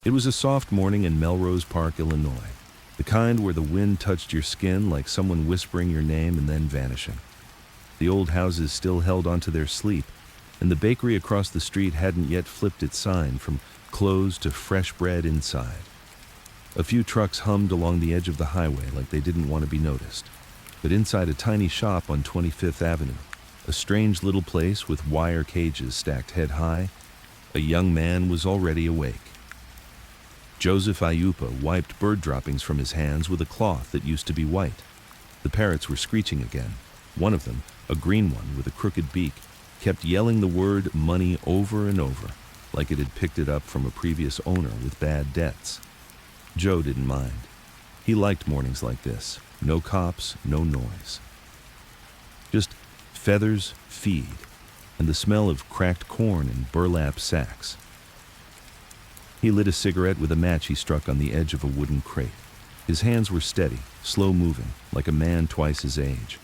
It was a soft morning in Melrose Park, Illinois, the kind where the wind touched your skin like someone whispering your name and then vanishing. The old houses still held onto their sleep, and the bakery across the street hadn't yet flipped its sign from closed to fresh bread inside. A few trucks hummed along the edge of the highway like they didn't want to be noticed. But inside a tiny shop on 25th Avenue, a strange little place with wire cages stacked head high, a young man was already awake. Joseph Aiuppa wiped bird droppings from his hands with a cloth that used to be white. The parrots were screeching again. One of them, a green one with a crooked beak, kept yelling the word money over and over, like it had picked it up from a previous owner with bad debts. Joe didn't mind. He liked mornings like this. No cops, no noise. Just feathers, feed, and the smell of cracked corn in burlap sacks. He lit a cigarette with a match he struck on the edge of a wooden crate. His hands were steady, slow-moving, like a man twice his age.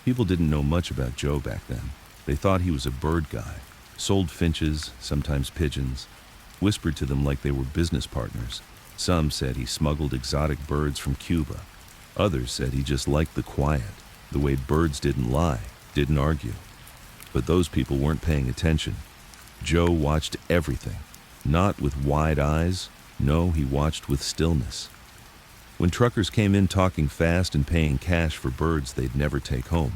People didn't know much about Joe back then. They thought he was a bird guy, sold finches, sometimes pigeons, whispered to them like they were business partners. Some said he smuggled exotic birds from Cuba. Others said he just liked the quiet, the way birds didn't lie, didn't argue. But those people weren't paying attention. Joe watched everything. Not with wide eyes, no, he watched with stillness. When truckers came in talking fast and paying cash for birds they'd never take home,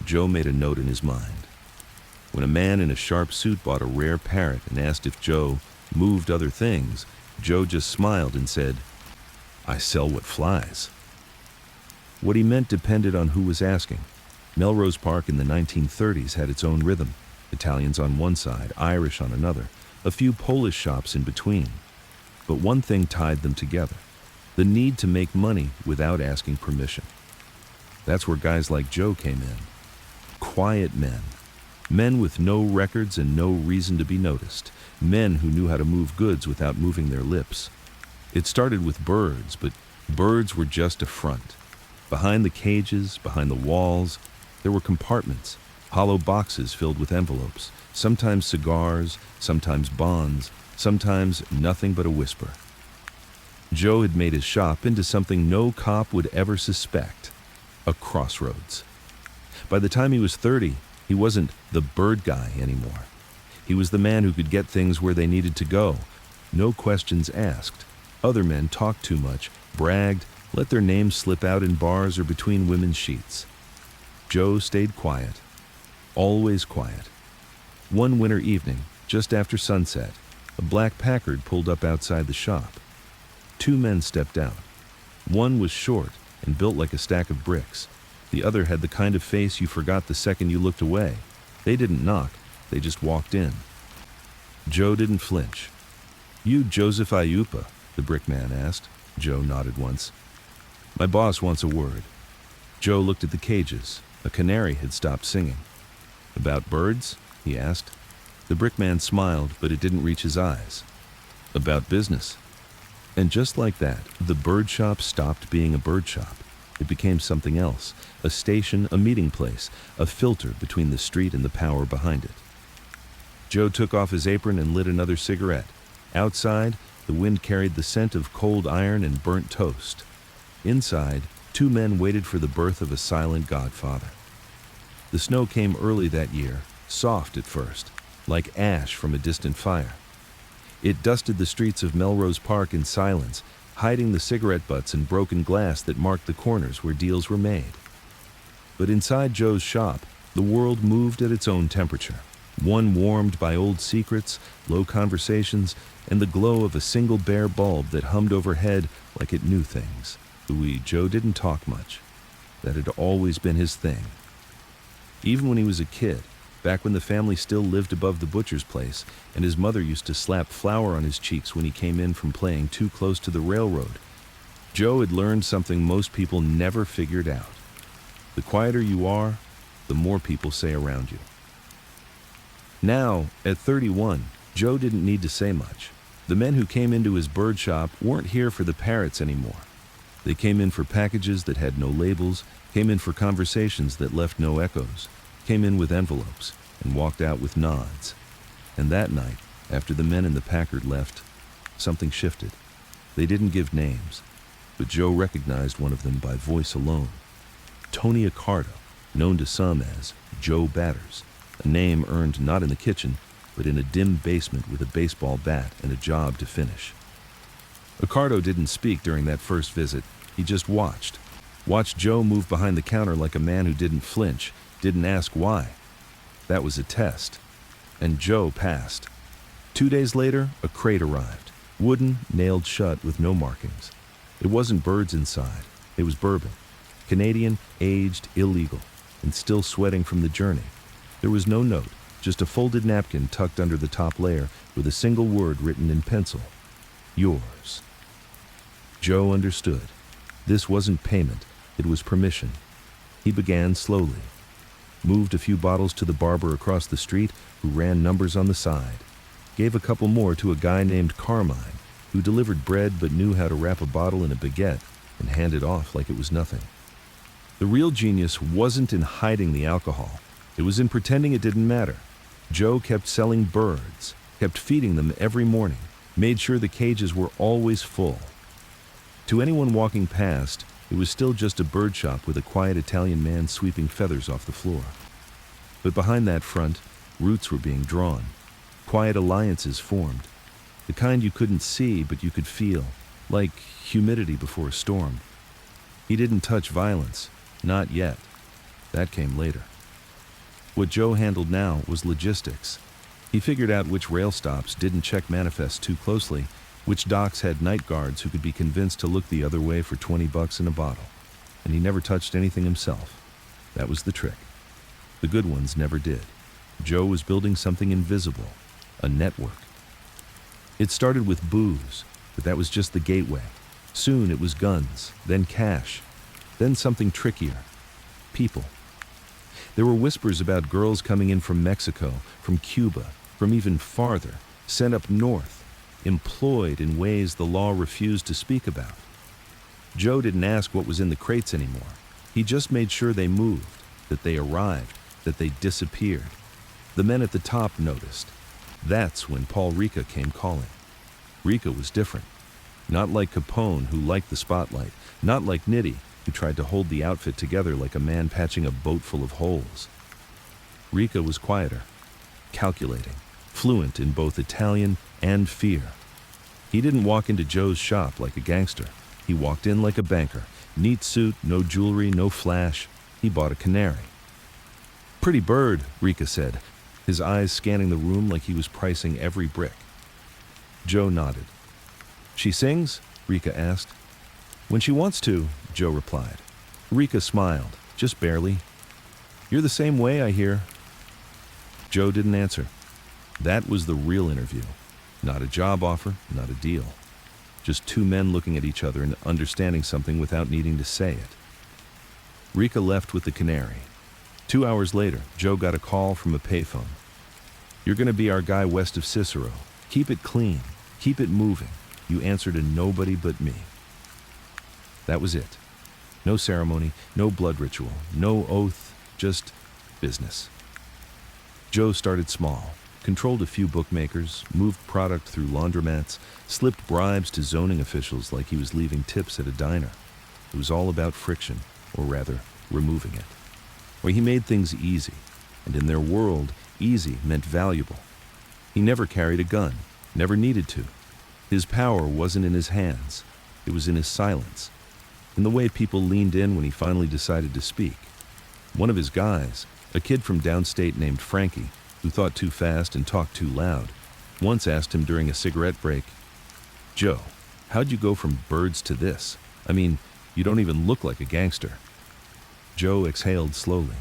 Joe made a note in his mind. When a man in a sharp suit bought a rare parrot and asked if Joe moved other things, Joe just smiled and said, "I sell what flies." What he meant depended on who was asking. Melrose Park in the 1930s had its own rhythm, Italians on one side, Irish on another, a few Polish shops in between. But one thing tied them together: the need to make money without asking permission. That's where guys like Joe came in. Quiet men. Men with no records and no reason to be noticed. Men who knew how to move goods without moving their lips. It started with birds, but birds were just a front. Behind the cages, behind the walls, there were compartments, hollow boxes filled with envelopes, sometimes cigars, sometimes bonds, sometimes nothing but a whisper. Joe had made his shop into something no cop would ever suspect: a crossroads. By the time he was 30, he wasn't the bird guy anymore. He was the man who could get things where they needed to go. No questions asked. Other men talked too much, bragged, let their names slip out in bars or between women's sheets. Joe stayed quiet. Always quiet. One winter evening, just after sunset, a black Packard pulled up outside the shop. Two men stepped out. One was short and built like a stack of bricks. The other had the kind of face you forgot the second you looked away. They didn't knock, they just walked in. Joe didn't flinch. "You Joseph Aiuppa?" the brickman asked. Joe nodded once. "My boss wants a word." Joe looked at the cages. A canary had stopped singing. "About birds?" he asked. The brickman smiled, but it didn't reach his eyes. "About business." And just like that, the bird shop stopped being a bird shop. It became something else, a station, a meeting place, a filter between the street and the power behind it. Joe took off his apron and lit another cigarette. Outside, the wind carried the scent of cold iron and burnt toast. Inside, two men waited for the birth of a silent Godfather. The snow came early that year, soft at first, like ash from a distant fire. It dusted the streets of Melrose Park in silence, hiding the cigarette butts and broken glass that marked the corners where deals were made. But inside Joe's shop, the world moved at its own temperature, one warmed by old secrets, low conversations, and the glow of a single bare bulb that hummed overhead like it knew things. Joe didn't talk much. That had always been his thing. Even when he was a kid, back when the family still lived above the butcher's place, and his mother used to slap flour on his cheeks when he came in from playing too close to the railroad, Joe had learned something most people never figured out. The quieter you are, the more people say around you. Now, at 31, Joe didn't need to say much. The men who came into his bird shop weren't here for the parrots anymore. They came in for packages that had no labels, came in for conversations that left no echoes, came in with envelopes, and walked out with nods. And that night, after the men in the Packard left, something shifted. They didn't give names, but Joe recognized one of them by voice alone. Tony Accardo, known to some as Joe Batters, a name earned not in the kitchen, but in a dim basement with a baseball bat and a job to finish. Accardo didn't speak during that first visit. He just watched. Watched Joe move behind the counter like a man who didn't flinch, didn't ask why. That was a test. And Joe passed. 2 days later, a crate arrived. Wooden, nailed shut with no markings. It wasn't birds inside. It was bourbon. Canadian, aged, illegal, and still sweating from the journey. There was no note, just a folded napkin tucked under the top layer with a single word written in pencil. Yours. Joe understood. This wasn't payment, it was permission. He began slowly. Moved a few bottles to the barber across the street, who ran numbers on the side. Gave a couple more to a guy named Carmine, who delivered bread but knew how to wrap a bottle in a baguette and hand it off like it was nothing. The real genius wasn't in hiding the alcohol. It was in pretending it didn't matter. Joe kept selling birds, kept feeding them every morning, made sure the cages were always full. To anyone walking past, it was still just a bird shop with a quiet Italian man sweeping feathers off the floor. But behind that front, roots were being drawn. Quiet alliances formed. The kind you couldn't see but you could feel, like humidity before a storm. He didn't touch violence, not yet. That came later. What Joe handled now was logistics. He figured out which rail stops didn't check manifests too closely, which docks had night guards who could be convinced to look the other way for $20 in a bottle. And he never touched anything himself. That was the trick. The good ones never did. Joe was building something invisible, a network. It started with booze, but that was just the gateway. Soon it was guns, then cash, then something trickier, people. There were whispers about girls coming in from Mexico, from Cuba, from even farther, sent up north, employed in ways the law refused to speak about. Joe didn't ask what was in the crates anymore. He just made sure they moved, that they arrived, that they disappeared. The men at the top noticed. That's when Ricca came calling. Ricca was different. Not like Capone, who liked the spotlight. Not like Nitti, who tried to hold the outfit together like a man patching a boat full of holes. Ricca was quieter, calculating, fluent in both Italian and fear. He didn't walk into Joe's shop like a gangster. He walked in like a banker. Neat suit, no jewelry, no flash. He bought a canary. Pretty bird, Ricca said, his eyes scanning the room like he was pricing every brick. Joe nodded. She sings? Ricca asked. When she wants to, Joe replied. Ricca smiled, just barely. You're the same way, I hear. Joe didn't answer. That was the real interview. Not a job offer, not a deal. Just two men looking at each other and understanding something without needing to say it. Ricca left with the canary. 2 hours later, Joe got a call from a payphone. You're going to be our guy west of Cicero. Keep it clean. Keep it moving. You answer to nobody but me. That was it. No ceremony, no blood ritual, no oath, just business. Joe started small, controlled a few bookmakers, moved product through laundromats, slipped bribes to zoning officials like he was leaving tips at a diner. It was all about friction, or rather, removing it. Where he made things easy, and in their world, easy meant valuable. He never carried a gun, never needed to. His power wasn't in his hands, it was in his silence, in the way people leaned in when he finally decided to speak. One of his guys, a kid from downstate named Frankie, who thought too fast and talked too loud, once asked him during a cigarette break, Joe, how'd you go from birds to this? I mean, you don't even look like a gangster. Joe exhaled slowly.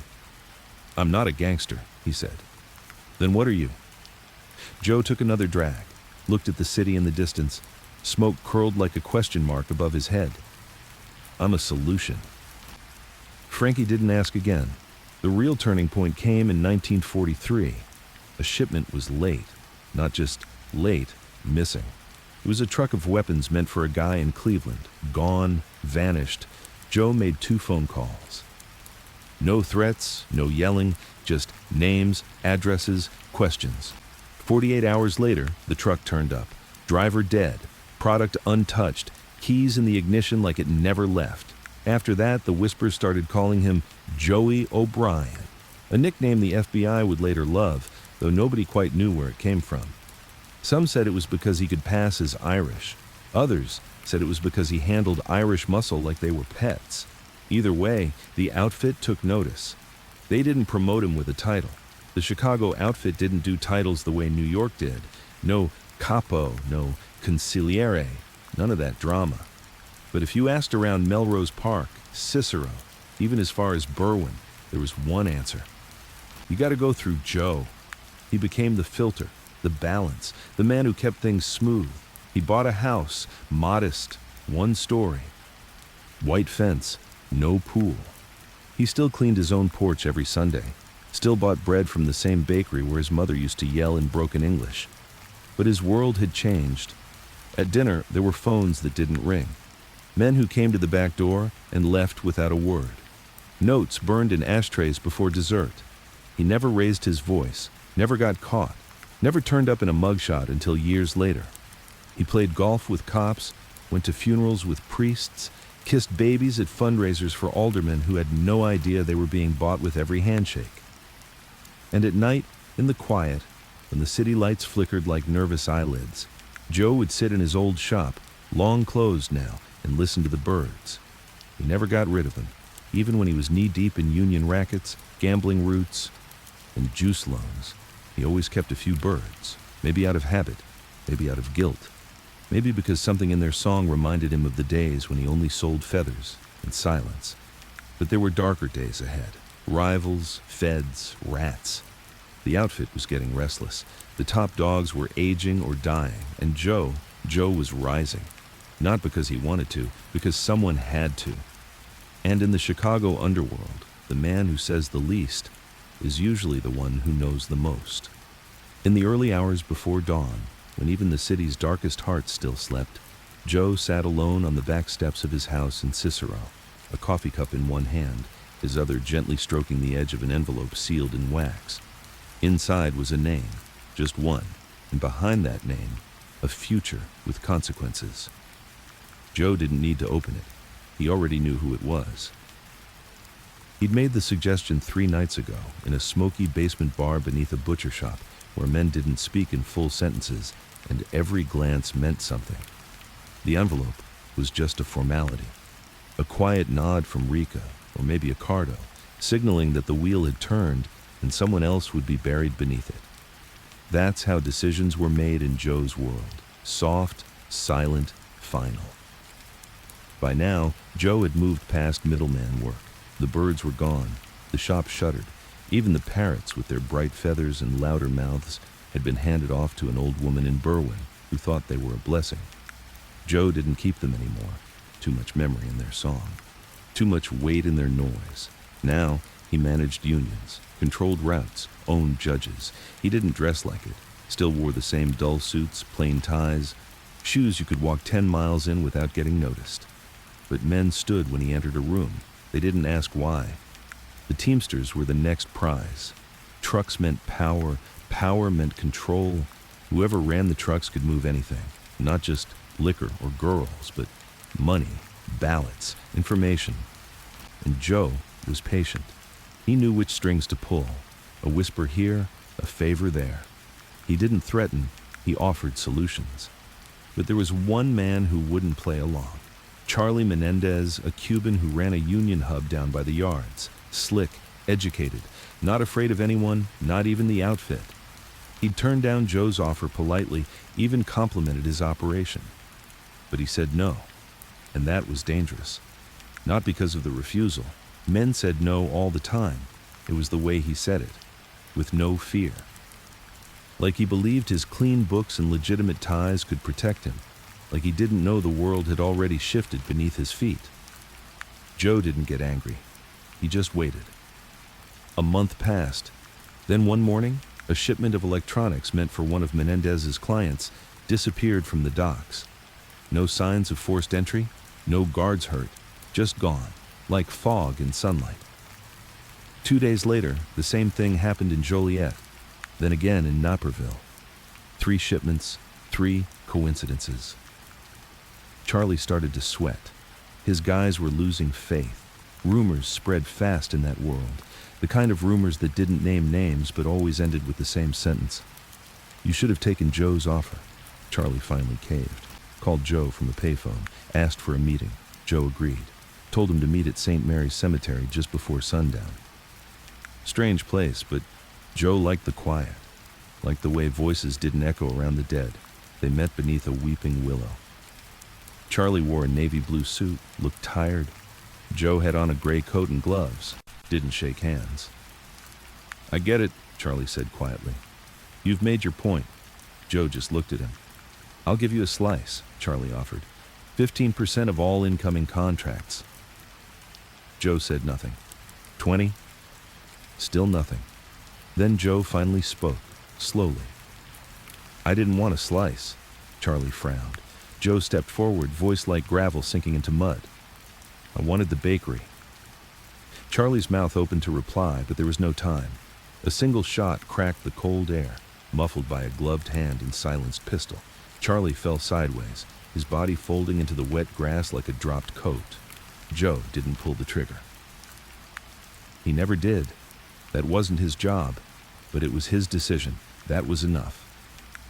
I'm not a gangster, he said. Then what are you? Joe took another drag, looked at the city in the distance. Smoke curled like a question mark above his head. I'm a solution. Frankie didn't ask again. The real turning point came in 1943. A shipment was late. Not just late, missing. It was a truck of weapons meant for a guy in Cleveland. Gone, vanished. Joe made 2 phone calls. No threats, no yelling, just names, addresses, questions. 48 hours later, the truck turned up. Driver dead, product untouched, keys in the ignition like it never left. After that, the whispers started calling him Joey O'Brien, a nickname the FBI would later love, though nobody quite knew where it came from. Some said it was because he could pass as Irish. Others said it was because he handled Irish muscle like they were pets. Either way, the outfit took notice. They didn't promote him with a title. The Chicago outfit didn't do titles the way New York did. No capo, no consigliere, none of that drama. But if you asked around Melrose Park, Cicero, even as far as Berwyn, there was one answer. You got to go through Joe. He became the filter, the balance, the man who kept things smooth. He bought a house, modest, one story. White fence, no pool. He still cleaned his own porch every Sunday, still bought bread from the same bakery where his mother used to yell in broken English. But his world had changed. At dinner, there were phones that didn't ring. Men who came to the back door and left without a word. Notes burned in ashtrays before dessert. He never raised his voice, never got caught, never turned up in a mugshot until years later. He played golf with cops, went to funerals with priests, kissed babies at fundraisers for aldermen who had no idea they were being bought with every handshake. And at night, in the quiet, when the city lights flickered like nervous eyelids, Joe would sit in his old shop, long closed now, and listen to the birds. He never got rid of them, even when he was knee-deep in union rackets, gambling routes, and juice loans. He always kept a few birds, maybe out of habit, maybe out of guilt, maybe because something in their song reminded him of the days when he only sold feathers and silence. But there were darker days ahead. Rivals, feds, rats. The outfit was getting restless. The top dogs were aging or dying, and Joe was rising. Not because he wanted to, because someone had to. And in the Chicago underworld, the man who says the least is usually the one who knows the most. In the early hours before dawn, when even the city's darkest hearts still slept, Joe sat alone on the back steps of his house in Cicero, a coffee cup in one hand, his other gently stroking the edge of an envelope sealed in wax. Inside was a name, just one, and behind that name, a future with consequences. Joe didn't need to open it. He already knew who it was. He'd made the suggestion 3 nights ago in a smoky basement bar beneath a butcher shop where men didn't speak in full sentences and every glance meant something. The envelope was just a formality. A quiet nod from Ricca, or maybe Accardo, signaling that the wheel had turned and someone else would be buried beneath it. That's how decisions were made in Joe's world. Soft, silent, final. By now, Joe had moved past middleman work. The birds were gone. The shop shuttered. Even the parrots, with their bright feathers and louder mouths, had been handed off to an old woman in Berwyn who thought they were a blessing. Joe didn't keep them anymore. Too much memory in their song. Too much weight in their noise. Now, he managed unions, controlled routes, owned judges. He didn't dress like it. Still wore the same dull suits, plain ties, shoes you could walk 10 miles in without getting noticed. But men stood when he entered a room. They didn't ask why. The Teamsters were the next prize. Trucks meant power. Power meant control. Whoever ran the trucks could move anything. Not just liquor or girls, but money, ballots, information. And Joe was patient. He knew which strings to pull. A whisper here, a favor there. He didn't threaten, he offered solutions. But there was one man who wouldn't play along. Charlie Menendez, a Cuban who ran a union hub down by the yards. Slick, educated, not afraid of anyone, not even the outfit. He'd turned down Joe's offer politely, even complimented his operation. But he said no, and that was dangerous. Not because of the refusal. Men said no all the time. It was the way he said it, with no fear. Like he believed his clean books and legitimate ties could protect him. Like he didn't know the world had already shifted beneath his feet. Joe didn't get angry. He just waited. A month passed. Then one morning, a shipment of electronics meant for one of Menendez's clients disappeared from the docks. No signs of forced entry, no guards hurt, just gone, like fog in sunlight. 2 days later, the same thing happened in Joliet, then again in Naperville. 3 shipments, 3 coincidences. Charlie started to sweat. His guys were losing faith. Rumors spread fast in that world, the kind of rumors that didn't name names but always ended with the same sentence. You should have taken Joe's offer. Charlie finally caved. Called Joe from a payphone, asked for a meeting. Joe agreed. Told him to meet at St. Mary's Cemetery just before sundown. Strange place, but Joe liked the quiet. Liked the way voices didn't echo around the dead. They met beneath a weeping willow. Charlie wore a navy blue suit, looked tired. Joe had on a gray coat and gloves. Didn't shake hands. I get it, Charlie said quietly. You've made your point. Joe just looked at him. I'll give you a slice, Charlie offered. 15% of all incoming contracts. Joe said nothing. 20? Still nothing. Then Joe finally spoke, slowly. I didn't want a slice. Charlie frowned. Joe stepped forward, voice like gravel sinking into mud. I wanted the bakery. Charlie's mouth opened to reply, but there was no time. A single shot cracked the cold air, muffled by a gloved hand and silenced pistol. Charlie fell sideways, his body folding into the wet grass like a dropped coat. Joe didn't pull the trigger. He never did. That wasn't his job, but it was his decision. That was enough.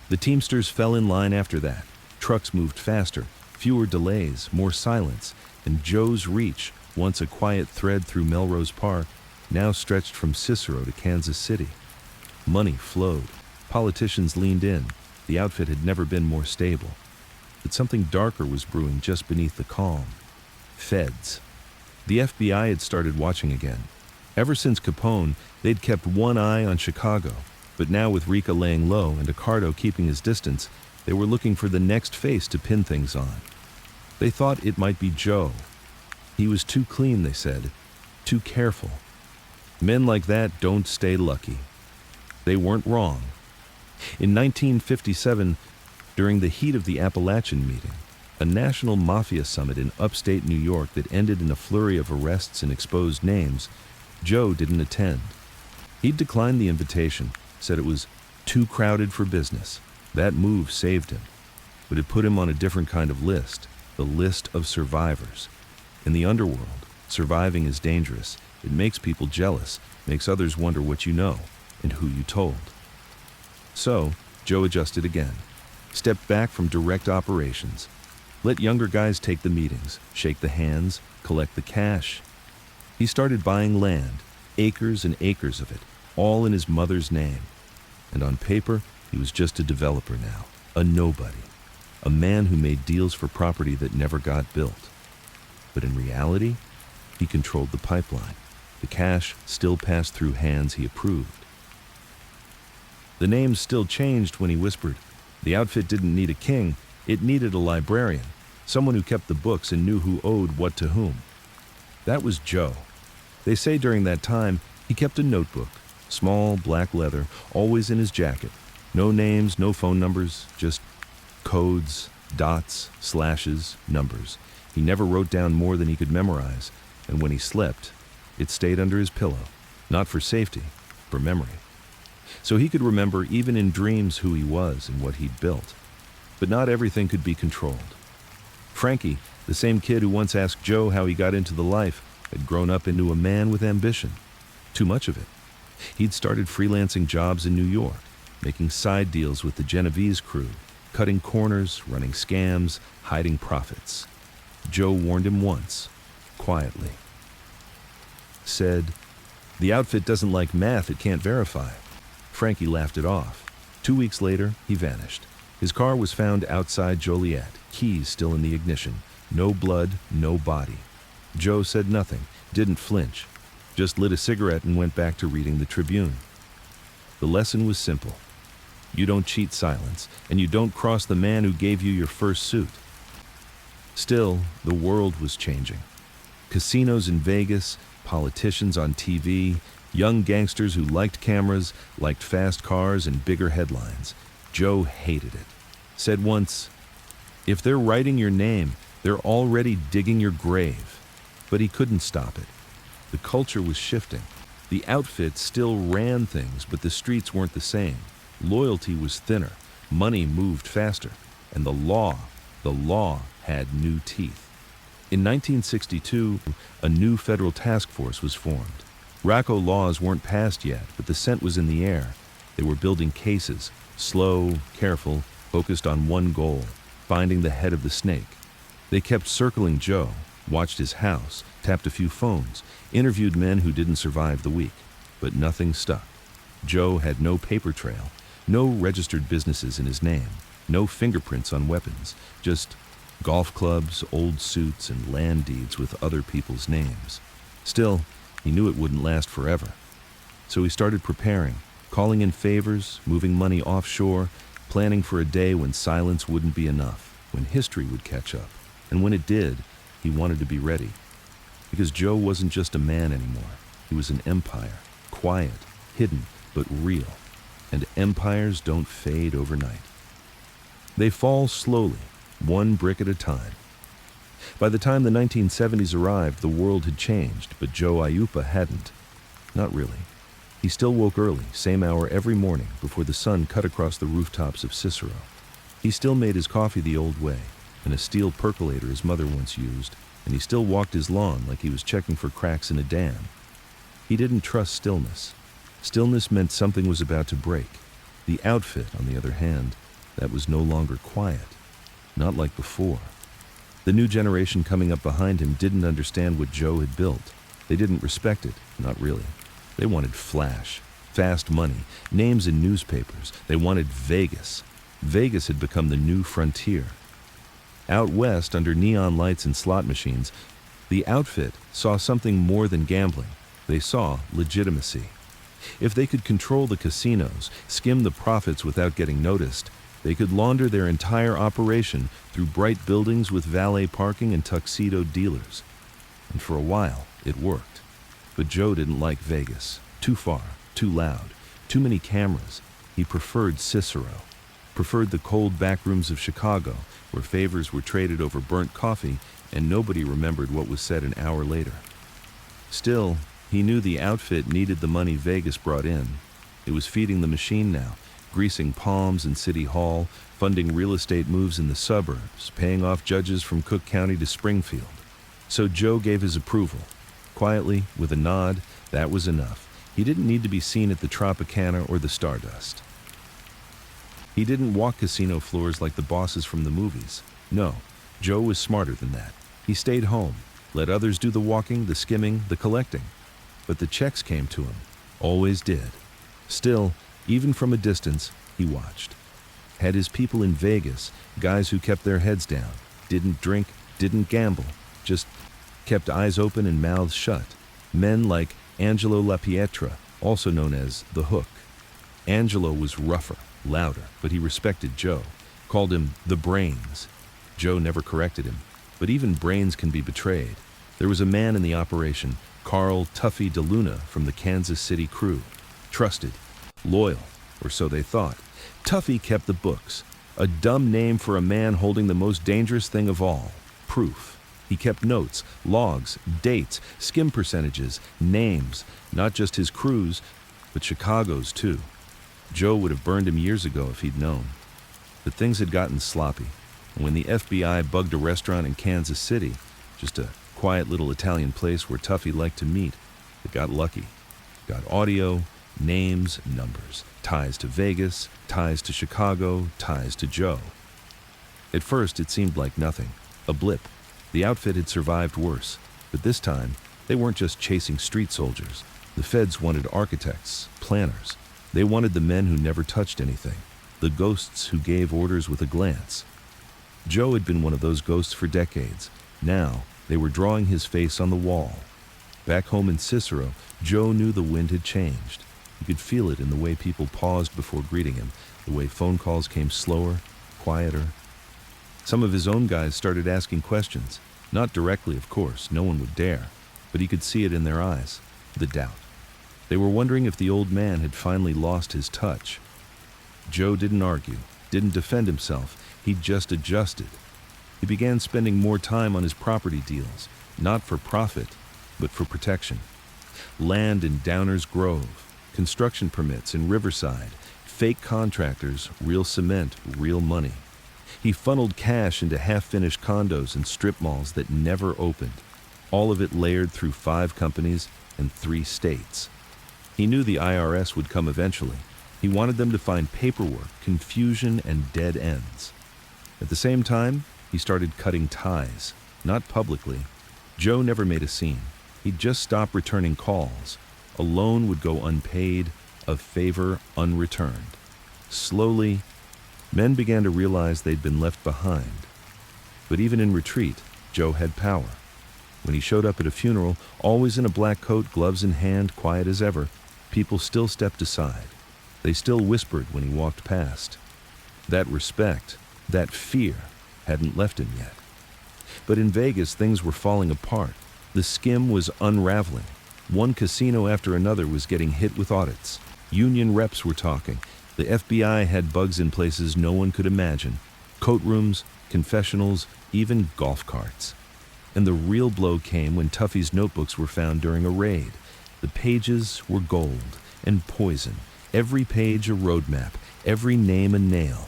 The Teamsters fell in line after that. Trucks moved faster, fewer delays, more silence, and Joe's reach, once a quiet thread through Melrose Park, now stretched from Cicero to Kansas City. Money flowed. Politicians leaned in. The outfit had never been more stable. But something darker was brewing just beneath the calm. Feds. The FBI had started watching again. Ever since Capone, they'd kept one eye on Chicago, but now with Ricca laying low and Accardo keeping his distance, they were looking for the next face to pin things on. They thought it might be Joe. He was too clean, they said, too careful. Men like that don't stay lucky. They weren't wrong. In 1957, during the heat of the Appalachian meeting, a national Mafia summit in upstate New York that ended in a flurry of arrests and exposed names, Joe didn't attend. He'd declined the invitation, said it was too crowded for business. That move saved him, but it put him on a different kind of list, the list of survivors. In the underworld, surviving is dangerous. It makes people jealous, makes others wonder what you know and who you told. So, Joe adjusted again, stepped back from direct operations, let younger guys take the meetings, shake the hands, collect the cash. He started buying land, acres and acres of it, all in his mother's name. And on paper, he was just a developer now, a nobody, a man who made deals for property that never got built. But in reality, he controlled the pipeline. The cash still passed through hands he approved. The names still changed when he whispered. The outfit didn't need a king, it needed a librarian, someone who kept the books and knew who owed what to whom. That was Joe. They say during that time, he kept a notebook, small, black leather, always in his jacket. No names, no phone numbers, just codes, dots, slashes, numbers. He never wrote down more than he could memorize, and when he slept, it stayed under his pillow, not for safety, for memory. So he could remember even in dreams who he was and what he'd built. But not everything could be controlled. Frankie, the same kid who once asked Joe how he got into the life, had grown up into a man with ambition. Too much of it. He'd started freelancing jobs in New York, making side deals with the Genovese crew, cutting corners, running scams, hiding profits. Joe warned him once, quietly. Said, "The outfit doesn't like math it can't verify." Frankie laughed it off. 2 weeks later, he vanished. His car was found outside Joliet, keys still in the ignition. No blood, no body. Joe said nothing, didn't flinch, just lit a cigarette and went back to reading the Tribune. The lesson was simple. You don't cheat silence, and you don't cross the man who gave you your first suit. Still, the world was changing. Casinos in Vegas, politicians on TV, young gangsters who liked cameras, liked fast cars and bigger headlines. Joe hated it. Said once, "If they're writing your name, they're already digging your grave." But he couldn't stop it. The culture was shifting. The outfit still ran things, but the streets weren't the same. Loyalty was thinner. Money moved faster, and the law had new teeth. In 1962, a new federal task force was formed. RICO laws weren't passed yet, but the scent was in the air. They were building cases, slow, careful, focused on one goal, finding the head of the snake. They kept circling Joe, watched his house, tapped a few phones, interviewed men who didn't survive the week, but nothing stuck. Joe had no paper trail, no registered businesses in his name, no fingerprints on weapons, just golf clubs, old suits, and land deeds with other people's names. Still, he knew it wouldn't last forever. So he started preparing, calling in favors, moving money offshore, planning for a day when silence wouldn't be enough, when history would catch up. And when it did, he wanted to be ready. Because Joe wasn't just a man anymore. He was an empire, quiet, hidden, but real. And empires don't fade overnight. They fall slowly, one brick at a time. By the time the 1970s arrived, the world had changed, but Joe Aiuppa hadn't. Not really. He still woke early, same hour every morning, before the sun cut across the rooftops of Cicero. He still made his coffee the old way, in a steel percolator his mother once used, and he still walked his lawn like he was checking for cracks in a dam. He didn't trust stillness. Stillness meant something was about to break. The outfit, on the other hand, that was no longer quiet. Not like before. The new generation coming up behind him didn't understand what Joe had built. They didn't respect it, not really. They wanted flash, fast money, names in newspapers. They wanted Vegas. Vegas had become the new frontier. Out west, under neon lights and slot machines, the outfit saw something more than gambling. They saw legitimacy. If they could control the casinos, skim the profits without getting noticed, they could launder their entire operation through bright buildings with valet parking and tuxedo dealers. And for a while, it worked. But Joe didn't like Vegas. Too far, too loud, too many cameras. He preferred Cicero. Preferred the cold back rooms of Chicago, where favors were traded over burnt coffee and nobody remembered what was said an hour later. Still, he knew the outfit needed the money Vegas brought in. It was feeding the machine now, greasing palms in City Hall, funding real estate moves in the suburbs, paying off judges from Cook County to Springfield. So Joe gave his approval. Quietly, with a nod, that was enough. He didn't need to be seen at the Tropicana or the Stardust. He didn't walk casino floors like the bosses from the movies. No, Joe was smarter than that. He stayed home, let others do the walking, the skimming, the collecting. But the checks came to him. Always did. Still, even from a distance, he watched. Had his people in Vegas, guys who kept their heads down, didn't drink, didn't gamble, just kept eyes open and mouths shut. Men like Angelo LaPietra, also known as The Hook. Angelo was rougher, louder, but he respected Joe, called him the Brains. Joe never corrected him, but even brains can be betrayed. There was a man in the operation, Carl Tuffy DeLuna from the Kansas City crew. Trusted, loyal, or so they thought. Tuffy kept the books, a dumb name for a man holding the most dangerous thing of all, proof. He kept notes, logs, dates, skim percentages, names, not just his crew's, but Chicago's too. Joe would have burned him years ago if he'd known. But things had gotten sloppy, and when the FBI bugged a restaurant in Kansas City, just a quiet little Italian place where Tuffy liked to meet, it got lucky. Got audio, names, numbers, ties to Vegas, ties to Chicago, ties to Joe. At first, it seemed like nothing, a blip. The outfit had survived worse, but this time, they weren't just chasing street soldiers. The feds wanted architects, planners. They wanted the men who never touched anything, the ghosts who gave orders with a glance. Joe had been one of those ghosts for decades. Now, they were drawing his face on the wall. Back home in Cicero, Joe knew the wind had changed. He could feel it in the way people paused before greeting him, the way phone calls came slower, quieter. Some of his own guys started asking questions. Not directly, of course, no one would dare, but he could see it in their eyes, the doubt. They were wondering if the old man had finally lost his touch. Joe didn't argue, didn't defend himself, he just adjusted. He began spending more time on his property deals, not for profit, but for protection. Land in Downers Grove, construction permits in Riverside, Fake contractors, real cement, real money. He funneled cash into half-finished condos and strip malls that never opened, all of it layered through 5 companies and 3 states. He knew the IRS would come eventually. He wanted them to find paperwork, confusion, and dead ends. At the same time, he started cutting ties, not publicly. Joe never made a scene. He'd just stop returning calls. A loan would go unpaid, a favor unreturned. Slowly, men began to realize they'd been left behind. But even in retreat, Joe had power. When he showed up at a funeral, always in a black coat, gloves in hand, quiet as ever, people still stepped aside. They still whispered when he walked past. That respect, that fear, hadn't left him yet. But in Vegas, things were falling apart. The skim was unraveling. One casino after another was getting hit with audits. Union reps were talking. The FBI had bugs in places no one could imagine. Coat rooms, confessionals, even golf carts. And the real blow came when Tuffy's notebooks were found during a raid. The pages were gold and poison. Every page a roadmap, every name a nail.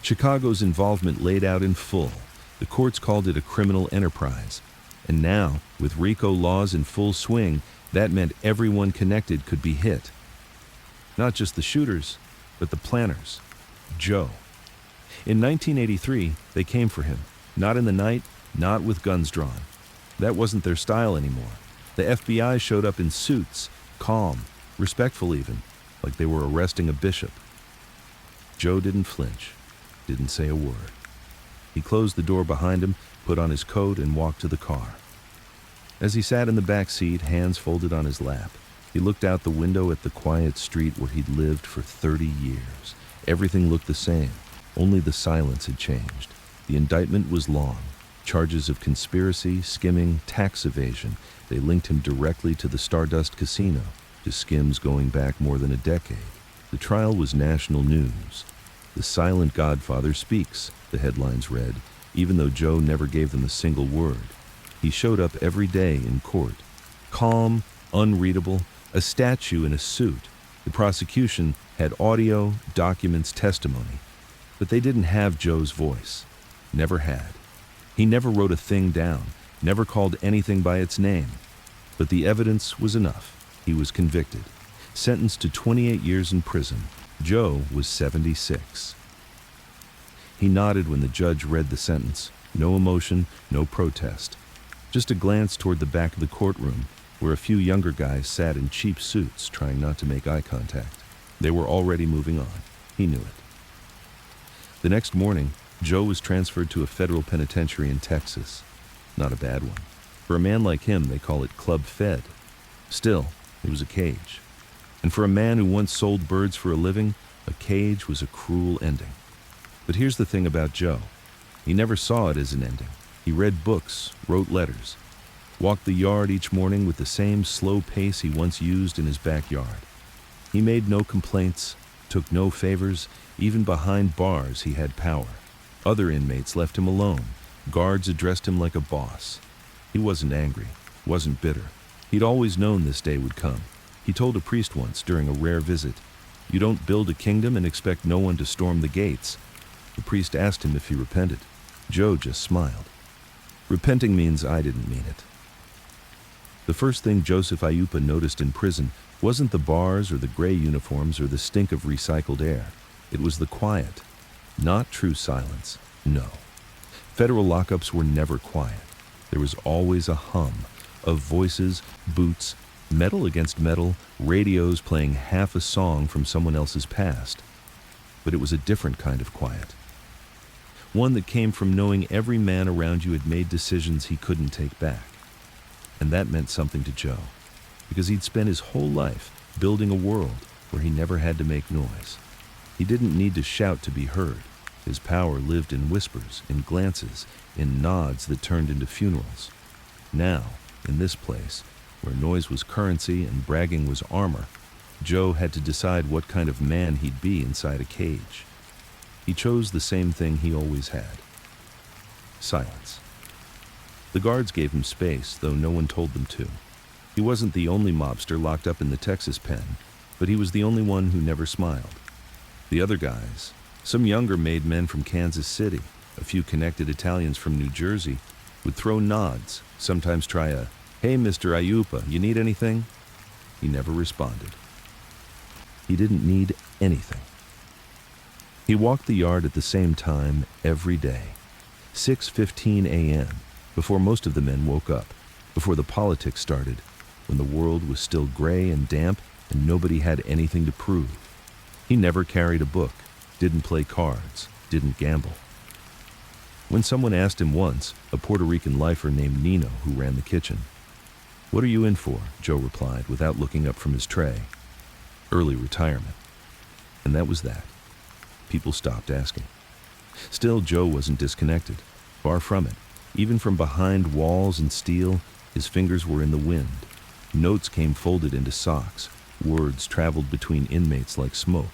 Chicago's involvement laid out in full. The courts called it a criminal enterprise. And now, with RICO laws in full swing, that meant everyone connected could be hit. Not just the shooters, but the planners. Joe. In 1983, they came for him. Not in the night, not with guns drawn. That wasn't their style anymore. The FBI showed up in suits, calm, respectful even, like they were arresting a bishop. Joe didn't flinch, didn't say a word. He closed the door behind him, put on his coat, and walked to the car. As he sat in the back seat, hands folded on his lap, he looked out the window at the quiet street where he'd lived for 30 years. Everything looked the same, only the silence had changed. The indictment was long. Charges of conspiracy, skimming, tax evasion. They linked him directly to the Stardust Casino, to skims going back more than a decade. The trial was national news. "The silent Godfather speaks," the headlines read, even though Joe never gave them a single word. He showed up every day in court. Calm, unreadable, a statue in a suit. The prosecution had audio, documents, testimony. But they didn't have Joe's voice. Never had. He never wrote a thing down, never called anything by its name. But the evidence was enough. He was convicted, sentenced to 28 years in prison. Joe was 76. He nodded when the judge read the sentence. No emotion, no protest. Just a glance toward the back of the courtroom, where a few younger guys sat in cheap suits, trying not to make eye contact. They were already moving on. He knew it. The next morning, Joe was transferred to a federal penitentiary in Texas. Not a bad one. For a man like him, they call it Club Fed. Still, it was a cage. And for a man who once sold birds for a living, a cage was a cruel ending. But here's the thing about Joe. He never saw it as an ending. He read books, wrote letters, walked the yard each morning with the same slow pace he once used in his backyard. He made no complaints, took no favors. Even behind bars, he had power. Other inmates left him alone. Guards addressed him like a boss. He wasn't angry, wasn't bitter. He'd always known this day would come. He told a priest once during a rare visit, "You don't build a kingdom and expect no one to storm the gates." The priest asked him if he repented. Joe just smiled. "Repenting means I didn't mean it." The first thing Joseph Aiuppa noticed in prison wasn't the bars or the gray uniforms or the stink of recycled air. It was the quiet. Not true silence, no. Federal lockups were never quiet. There was always a hum of voices, boots, metal against metal, radios playing half a song from someone else's past. But it was a different kind of quiet. One that came from knowing every man around you had made decisions he couldn't take back. And that meant something to Joe, because he'd spent his whole life building a world where he never had to make noise. He didn't need to shout to be heard. His power lived in whispers, in glances, in nods that turned into funerals. Now, in this place, where noise was currency and bragging was armor, Joe had to decide what kind of man he'd be inside a cage. He chose the same thing he always had. Silence. The guards gave him space, though no one told them to. He wasn't the only mobster locked up in the Texas pen, but he was the only one who never smiled. The other guys, some younger made men from Kansas City, a few connected Italians from New Jersey, would throw nods, sometimes try a, "Hey, Mr. Aiuppa, you need anything?" He never responded. He didn't need anything. He walked the yard at the same time every day, 6:15 a.m., before most of the men woke up, before the politics started, when the world was still gray and damp and nobody had anything to prove. He never carried a book, didn't play cards, didn't gamble. When someone asked him once, a Puerto Rican lifer named Nino who ran the kitchen, "What are you in for?" Joe replied without looking up from his tray. "Early retirement." And that was that. People stopped asking. Still, Joe wasn't disconnected. Far from it. Even from behind walls and steel, his fingers were in the wind. Notes came folded into socks. Words traveled between inmates like smoke.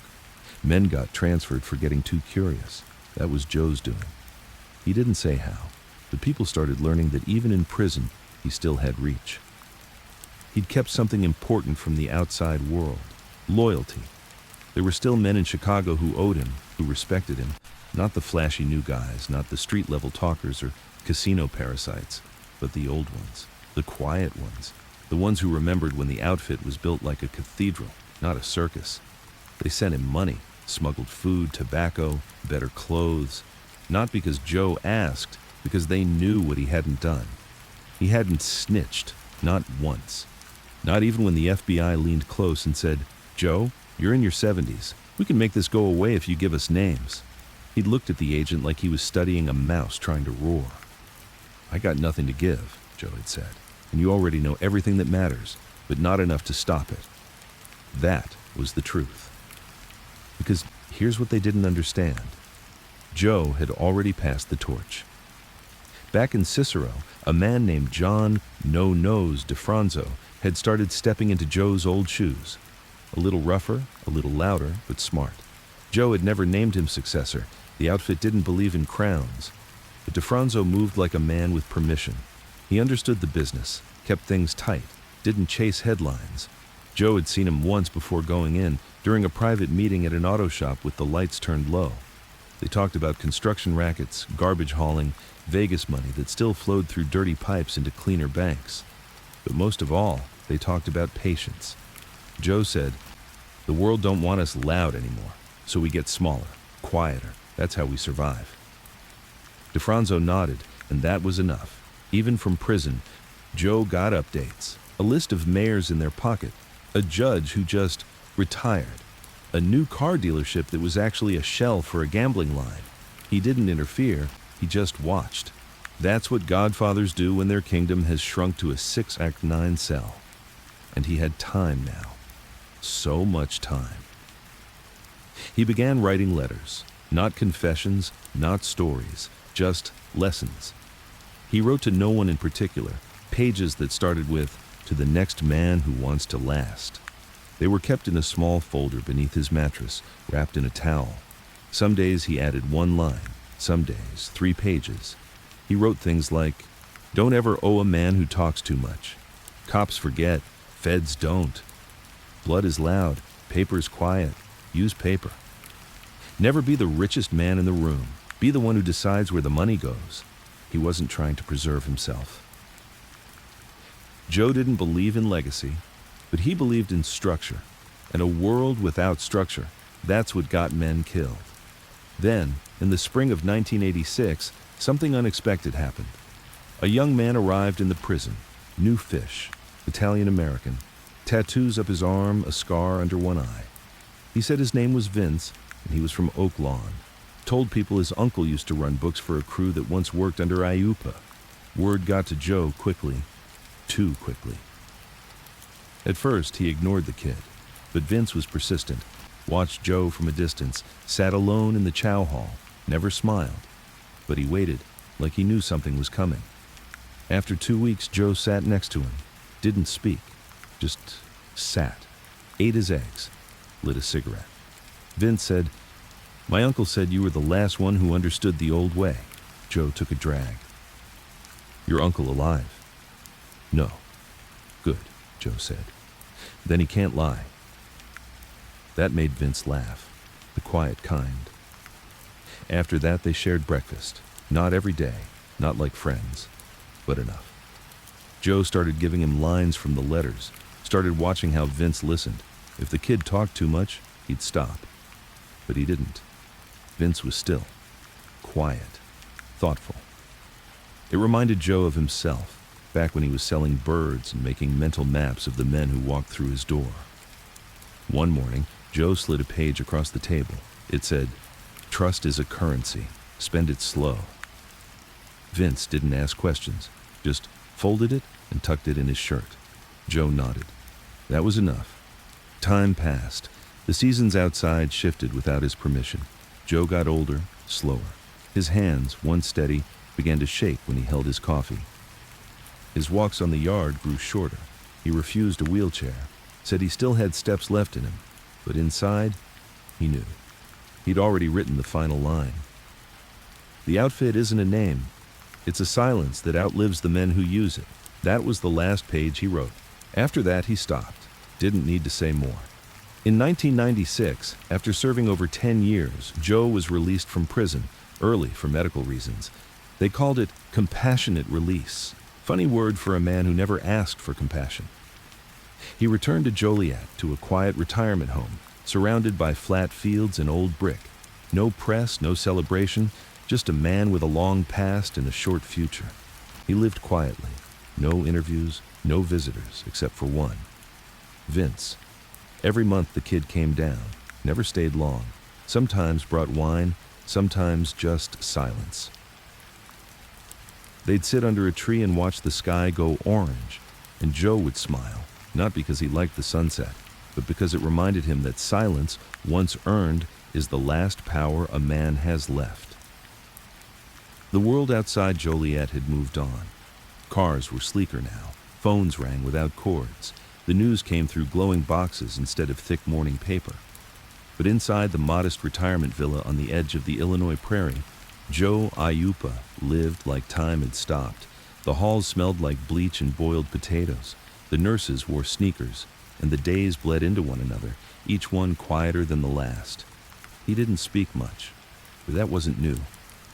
Men got transferred for getting too curious. That was Joe's doing. He didn't say how, but people started learning that even in prison, he still had reach. He'd kept something important from the outside world: loyalty. There were still men in Chicago who owed him, who respected him, not the flashy new guys, not the street-level talkers or casino parasites, but the old ones, the quiet ones, the ones who remembered when the outfit was built like a cathedral, not a circus. They sent him money, smuggled food, tobacco, better clothes, not because Joe asked, because they knew what he hadn't done. He hadn't snitched, not once. Not even when the FBI leaned close and said, "Joe, you're in your 70s. We can make this go away if you give us names." He'd looked at the agent like he was studying a mouse trying to roar. "I got nothing to give," Joe had said, "and you already know everything that matters, but not enough to stop it." That was the truth. Because here's what they didn't understand. Joe had already passed the torch. Back in Cicero, a man named John No-Nose DeFranzo had started stepping into Joe's old shoes. A little rougher, a little louder, but smart. Joe had never named him successor. The outfit didn't believe in crowns. But DeFranzo moved like a man with permission. He understood the business, kept things tight, didn't chase headlines. Joe had seen him once before going in, during a private meeting at an auto shop with the lights turned low. They talked about construction rackets, garbage hauling, Vegas money that still flowed through dirty pipes into cleaner banks. But most of all, they talked about patience. Joe said, "The world don't want us loud anymore, so we get smaller, quieter. That's how we survive." DeFranzo nodded, and that was enough. Even from prison, Joe got updates, a list of mayors in their pocket, a judge who just retired, a new car dealership that was actually a shell for a gambling line. He didn't interfere, he just watched. That's what Godfathers do when their kingdom has shrunk to a 6-act 9 cell. And he had time now. So much time. He began writing letters, not confessions, not stories, just lessons. He wrote to no one in particular, pages that started with, "To the next man who wants to last." They were kept in a small folder beneath his mattress, wrapped in a towel. Some days he added one line, some days 3 pages. He wrote things like, "Don't ever owe a man who talks too much. Cops forget, feds don't. Blood is loud, paper's quiet, use paper. Never be the richest man in the room. Be the one who decides where the money goes." He wasn't trying to preserve himself. Joe didn't believe in legacy, but he believed in structure. And a world without structure, that's what got men killed. Then, in the spring of 1986, something unexpected happened. A young man arrived in the prison, new fish, Italian-American, tattoos up his arm, a scar under one eye. He said his name was Vince, and he was from Oak Lawn. Told people his uncle used to run books for a crew that once worked under Aiuppa. Word got to Joe quickly, too quickly. At first, he ignored the kid, but Vince was persistent, watched Joe from a distance, sat alone in the chow hall, never smiled. But he waited, like he knew something was coming. After 2 weeks, Joe sat next to him, didn't speak, just sat, ate his eggs, lit a cigarette. Vince said, "My uncle said you were the last one who understood the old way." Joe took a drag. "Your uncle alive?" "No." "Good," Joe said. "Then he can't lie." That made Vince laugh. the quiet kind. After that, they shared breakfast. Not every day, not like friends, but enough. Joe started giving him lines from the letters, started watching how Vince listened. If the kid talked too much, he'd stop. But he didn't. Vince was still, quiet, thoughtful. It reminded Joe of himself, back when he was selling birds and making mental maps of the men who walked through his door. One morning, Joe slid a page across the table. It said, "Trust is a currency. Spend it slow." Vince didn't ask questions, just folded it and tucked it in his shirt. Joe nodded. That was enough. Time passed. The seasons outside shifted without his permission. Joe got older, slower. His hands, once steady, began to shake when he held his coffee. His walks on the yard grew shorter. He refused a wheelchair, said he still had steps left in him, but inside, he knew. He'd already written the final line. The outfit isn't a name. It's a silence that outlives the men who use it. That was the last page he wrote. After that, he stopped. Didn't need to say more. In 1996, after serving over 10 years, Joe was released from prison, early for medical reasons. They called it compassionate release. Funny word for a man who never asked for compassion. He returned to Joliet, to a quiet retirement home, surrounded by flat fields and old brick. No press, no celebration, just a man with a long past and a short future. He lived quietly. No interviews, no visitors, except for one. Vince. Every month the kid came down, never stayed long. Sometimes brought wine, sometimes just silence. They'd sit under a tree and watch the sky go orange, and Joe would smile, not because he liked the sunset, but because it reminded him that silence, once earned, is the last power a man has left. The world outside Joliet had moved on. Cars were sleeker now. Phones rang without cords. The news came through glowing boxes instead of thick morning paper. But inside the modest retirement villa on the edge of the Illinois prairie, Joe Aiuppa lived like time had stopped. The halls smelled like bleach and boiled potatoes. The nurses wore sneakers, and the days bled into one another, each one quieter than the last. He didn't speak much, but that wasn't new.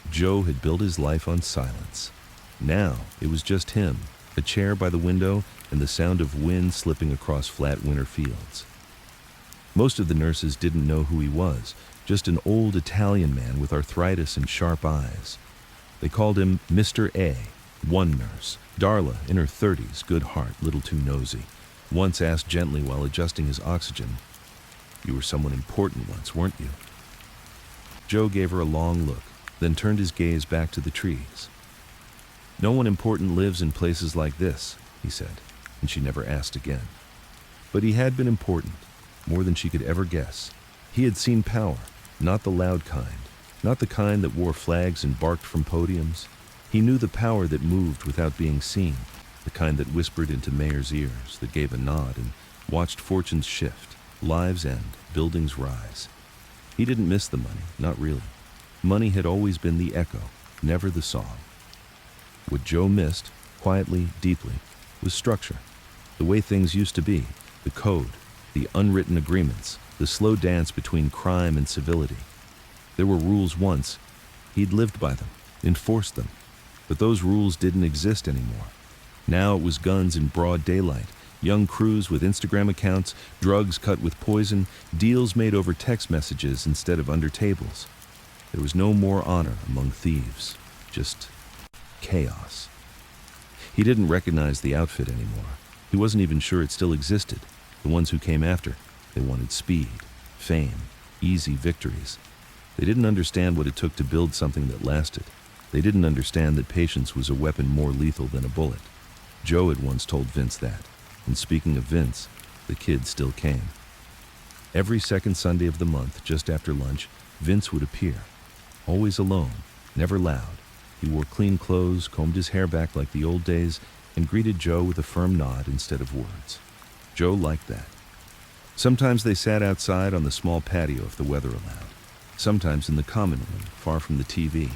Joe had built his life on silence. Now it was just him, a chair by the window, and the sound of wind slipping across flat winter fields. Most of the nurses didn't know who he was, just an old Italian man with arthritis and sharp eyes. They called him Mr. A. One nurse, Darla, in her 30s, good heart, little too nosy, once asked gently while adjusting his oxygen, "You were someone important once, weren't you?" Joe gave her a long look, then turned his gaze back to the trees. "No one important lives in places like this," he said, and she never asked again. But he had been important, more than she could ever guess. He had seen power, not the loud kind, not the kind that wore flags and barked from podiums. He knew the power that moved without being seen, the kind that whispered into mayors' ears, that gave a nod and watched fortunes shift, lives end, buildings rise. He didn't miss the money, not really. Money had always been the echo, never the song. What Joe missed, quietly, deeply, was structure. The way things used to be, the code, the unwritten agreements, the slow dance between crime and civility. There were rules once. He'd lived by them, enforced them. But those rules didn't exist anymore. Now it was guns in broad daylight, young crews with Instagram accounts, drugs cut with poison, deals made over text messages instead of under tables. There was no more honor among thieves, just chaos. He didn't recognize the outfit anymore. He wasn't even sure it still existed. The ones who came after, they wanted speed, fame, easy victories. They didn't understand what it took to build something that lasted. They didn't understand that patience was a weapon more lethal than a bullet. Joe had once told Vince that, and speaking of Vince, the kid still came. Every second Sunday of the month, just after lunch, Vince would appear. Always alone, never loud. He wore clean clothes, combed his hair back like the old days, and greeted Joe with a firm nod instead of words. Joe liked that. Sometimes they sat outside on the small patio if the weather allowed. Sometimes in the common room, far from the TV.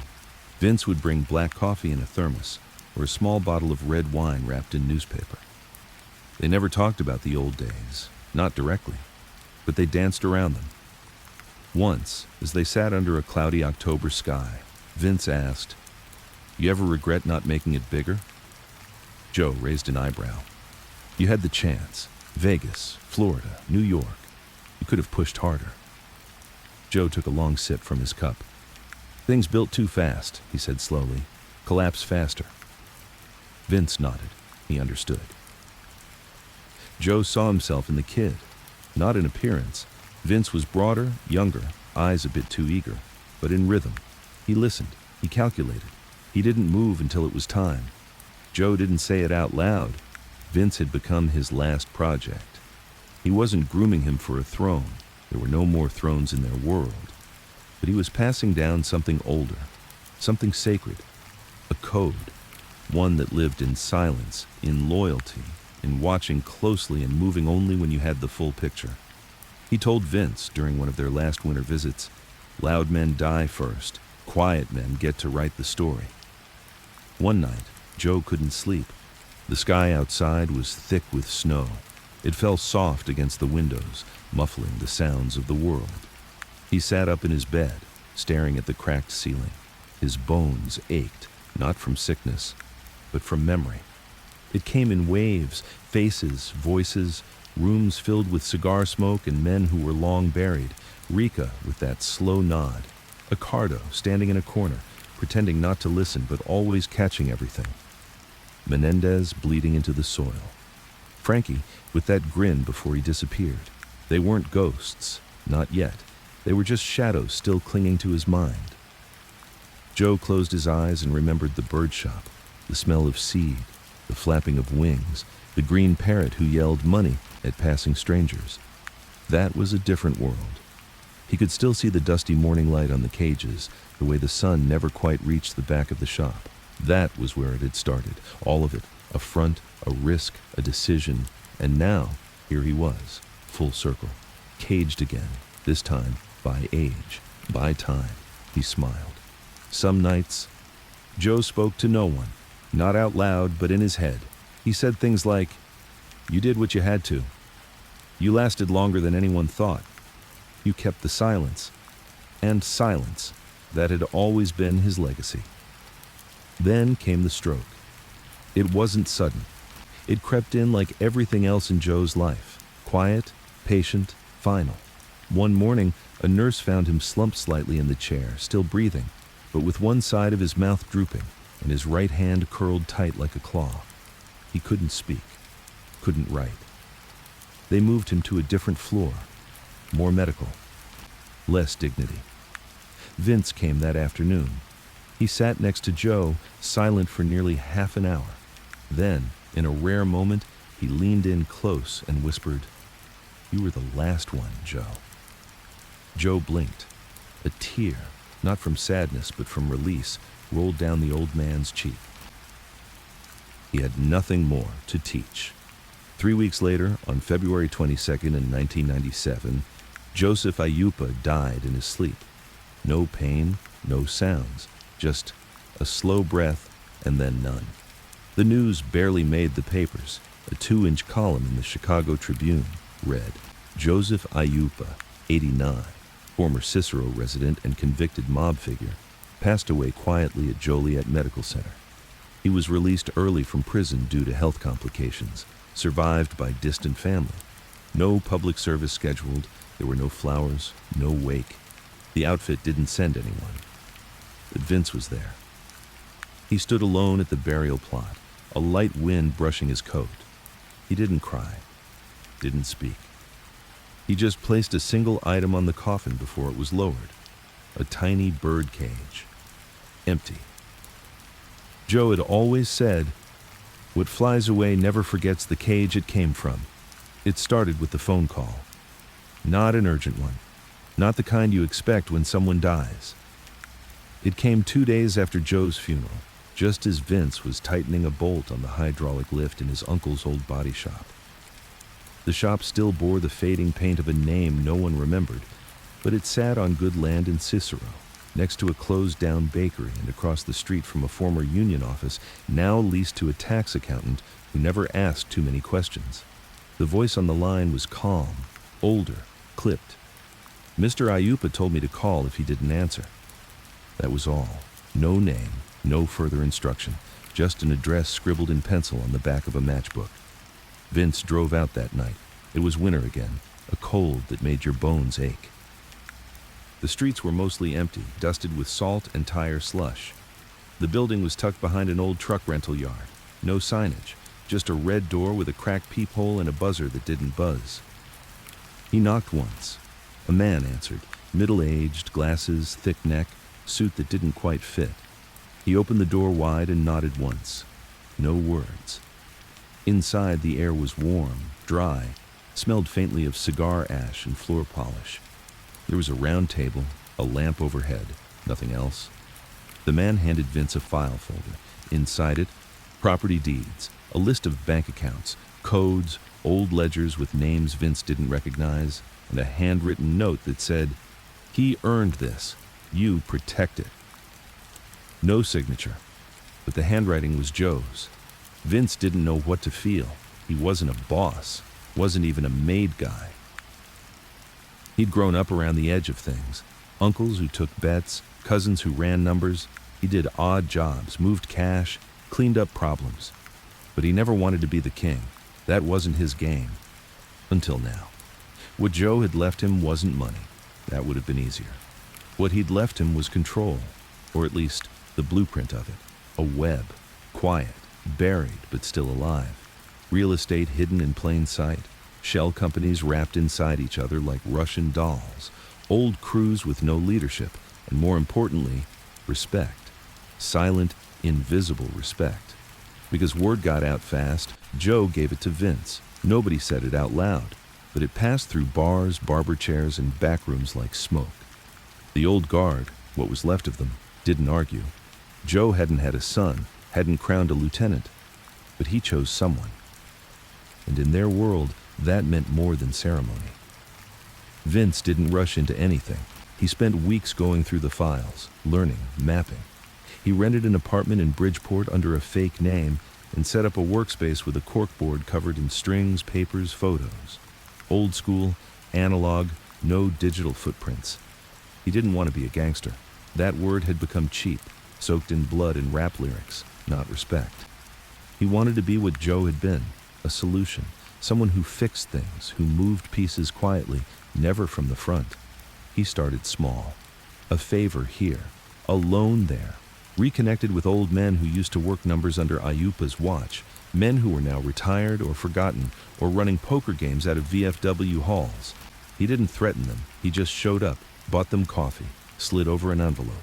Vince would bring black coffee in a thermos, or a small bottle of red wine wrapped in newspaper. They never talked about the old days, not directly, but they danced around them. Once, as they sat under a cloudy October sky, Vince asked, "You ever regret not making it bigger?" Joe raised an eyebrow. "You had the chance. Vegas, Florida, New York. You could have pushed harder." Joe took a long sip from his cup. "Things built too fast," he said slowly. "Collapse faster." Vince nodded. He understood. Joe saw himself in the kid. Not in appearance. Vince was broader, younger, eyes a bit too eager, but in rhythm. He listened. He calculated. He didn't move until it was time. Joe didn't say it out loud. Vince had become his last project. He wasn't grooming him for a throne. There were no more thrones in their world. But he was passing down something older, something sacred, a code, one that lived in silence, in loyalty, in watching closely and moving only when you had the full picture. He told Vince during one of their last winter visits, "Loud men die first, quiet men get to write the story." One night, Joe couldn't sleep. The sky outside was thick with snow. It fell soft against the windows, muffling the sounds of the world. He sat up in his bed, staring at the cracked ceiling. His bones ached, not from sickness, but from memory. It came in waves, faces, voices, rooms filled with cigar smoke and men who were long buried. Ricca with that slow nod. Accardo standing in a corner, pretending not to listen but always catching everything. Menendez bleeding into the soil. Frankie with that grin before he disappeared. They weren't ghosts, not yet. They were just shadows still clinging to his mind. Joe closed his eyes and remembered the bird shop, the smell of seed, the flapping of wings, the green parrot who yelled money at passing strangers. That was a different world. He could still see the dusty morning light on the cages, the way the sun never quite reached the back of the shop. That was where it had started, all of it, a front, a risk, a decision, and now, here he was, full circle, caged again, this time by age, by time. He smiled. Some nights, Joe spoke to no one, not out loud, but in his head. He said things like, "You did what you had to. You lasted longer than anyone thought. You kept the silence." And silence. That had always been his legacy. Then came the stroke. It wasn't sudden. It crept in like everything else in Joe's life. Quiet, patient, final. One morning, a nurse found him slumped slightly in the chair, still breathing, but with one side of his mouth drooping and his right hand curled tight like a claw. He couldn't speak, couldn't write. They moved him to a different floor, more medical, less dignity. Vince came that afternoon. He sat next to Joe, silent for nearly half an hour. Then, in a rare moment, he leaned in close and whispered, "You were the last one, Joe." Joe blinked. A tear, not from sadness but from release, rolled down the old man's cheek. He had nothing more to teach. 3 weeks later, on February 22nd in 1997, Joseph Aiuppa died in his sleep. No pain, no sounds, just a slow breath and then none. The news barely made the papers. A 2-inch column in the Chicago Tribune read, "Joseph Aiuppa, 89, former Cicero resident and convicted mob figure, passed away quietly at Joliet Medical Center. He was released early from prison due to health complications, survived by distant family. No public service scheduled, there were no flowers, no wake. The outfit didn't send anyone. But Vince was there. He stood alone at the burial plot, a light wind brushing his coat. He didn't cry, didn't speak. He just placed a single item on the coffin before it was lowered, a tiny bird cage, empty. Joe had always said, "What flies away never forgets the cage it came from." It started with the phone call. Not an urgent one, not the kind you expect when someone dies. It came 2 days after Joe's funeral, just as Vince was tightening a bolt on the hydraulic lift in his uncle's old body shop. The shop still bore the fading paint of a name no one remembered, but it sat on good land in Cicero, next to a closed-down bakery and across the street from a former union office now leased to a tax accountant who never asked too many questions. The voice on the line was calm, older, clipped. Mr. Aiuppa told me to call if he didn't answer. That was all. No name, no further instruction, just an address scribbled in pencil on the back of a matchbook. Vince drove out that night. It was winter again, a cold that made your bones ache. The streets were mostly empty, dusted with salt and tire slush. The building was tucked behind an old truck rental yard. No signage, just a red door with a cracked peephole and a buzzer that didn't buzz. He knocked once. A man answered, middle-aged, glasses, thick neck, suit that didn't quite fit. He opened the door wide and nodded once. No words. Inside, the air was warm, dry, smelled faintly of cigar ash and floor polish. There was a round table, a lamp overhead, nothing else. The man handed Vince a file folder. Inside it, property deeds, a list of bank accounts, codes, old ledgers with names Vince didn't recognize, and a handwritten note that said, "He earned this. You protect it." No signature, but the handwriting was Joe's. Vince didn't know what to feel. He wasn't a boss, wasn't even a made guy. He'd grown up around the edge of things. Uncles who took bets, cousins who ran numbers. He did odd jobs, moved cash, cleaned up problems. But he never wanted to be the king. That wasn't his game. Until now. What Joe had left him wasn't money. That would have been easier. What he'd left him was control, or at least the blueprint of it. A web, quiet, buried but still alive. Real estate hidden in plain sight. Shell companies wrapped inside each other like Russian dolls. Old crews with no leadership, and more importantly, respect. Silent, invisible respect. Because word got out fast, Joe gave it to Vince. Nobody said it out loud, but it passed through bars, barber chairs, and back rooms like smoke. The old guard, what was left of them, didn't argue. Joe hadn't had a son, hadn't crowned a lieutenant, but he chose someone. And in their world, that meant more than ceremony. Vince didn't rush into anything. He spent weeks going through the files, learning, mapping. He rented an apartment in Bridgeport under a fake name and set up a workspace with a corkboard covered in strings, papers, photos. Old school, analog, no digital footprints. He didn't want to be a gangster. That word had become cheap, soaked in blood and rap lyrics, not respect. He wanted to be what Joe had been, a solution, someone who fixed things, who moved pieces quietly, never from the front. He started small. A favor here, a loan there, reconnected with old men who used to work numbers under Aiuppa's watch, men who were now retired or forgotten or running poker games out of VFW halls. He didn't threaten them, he just showed up, bought them coffee, slid over an envelope.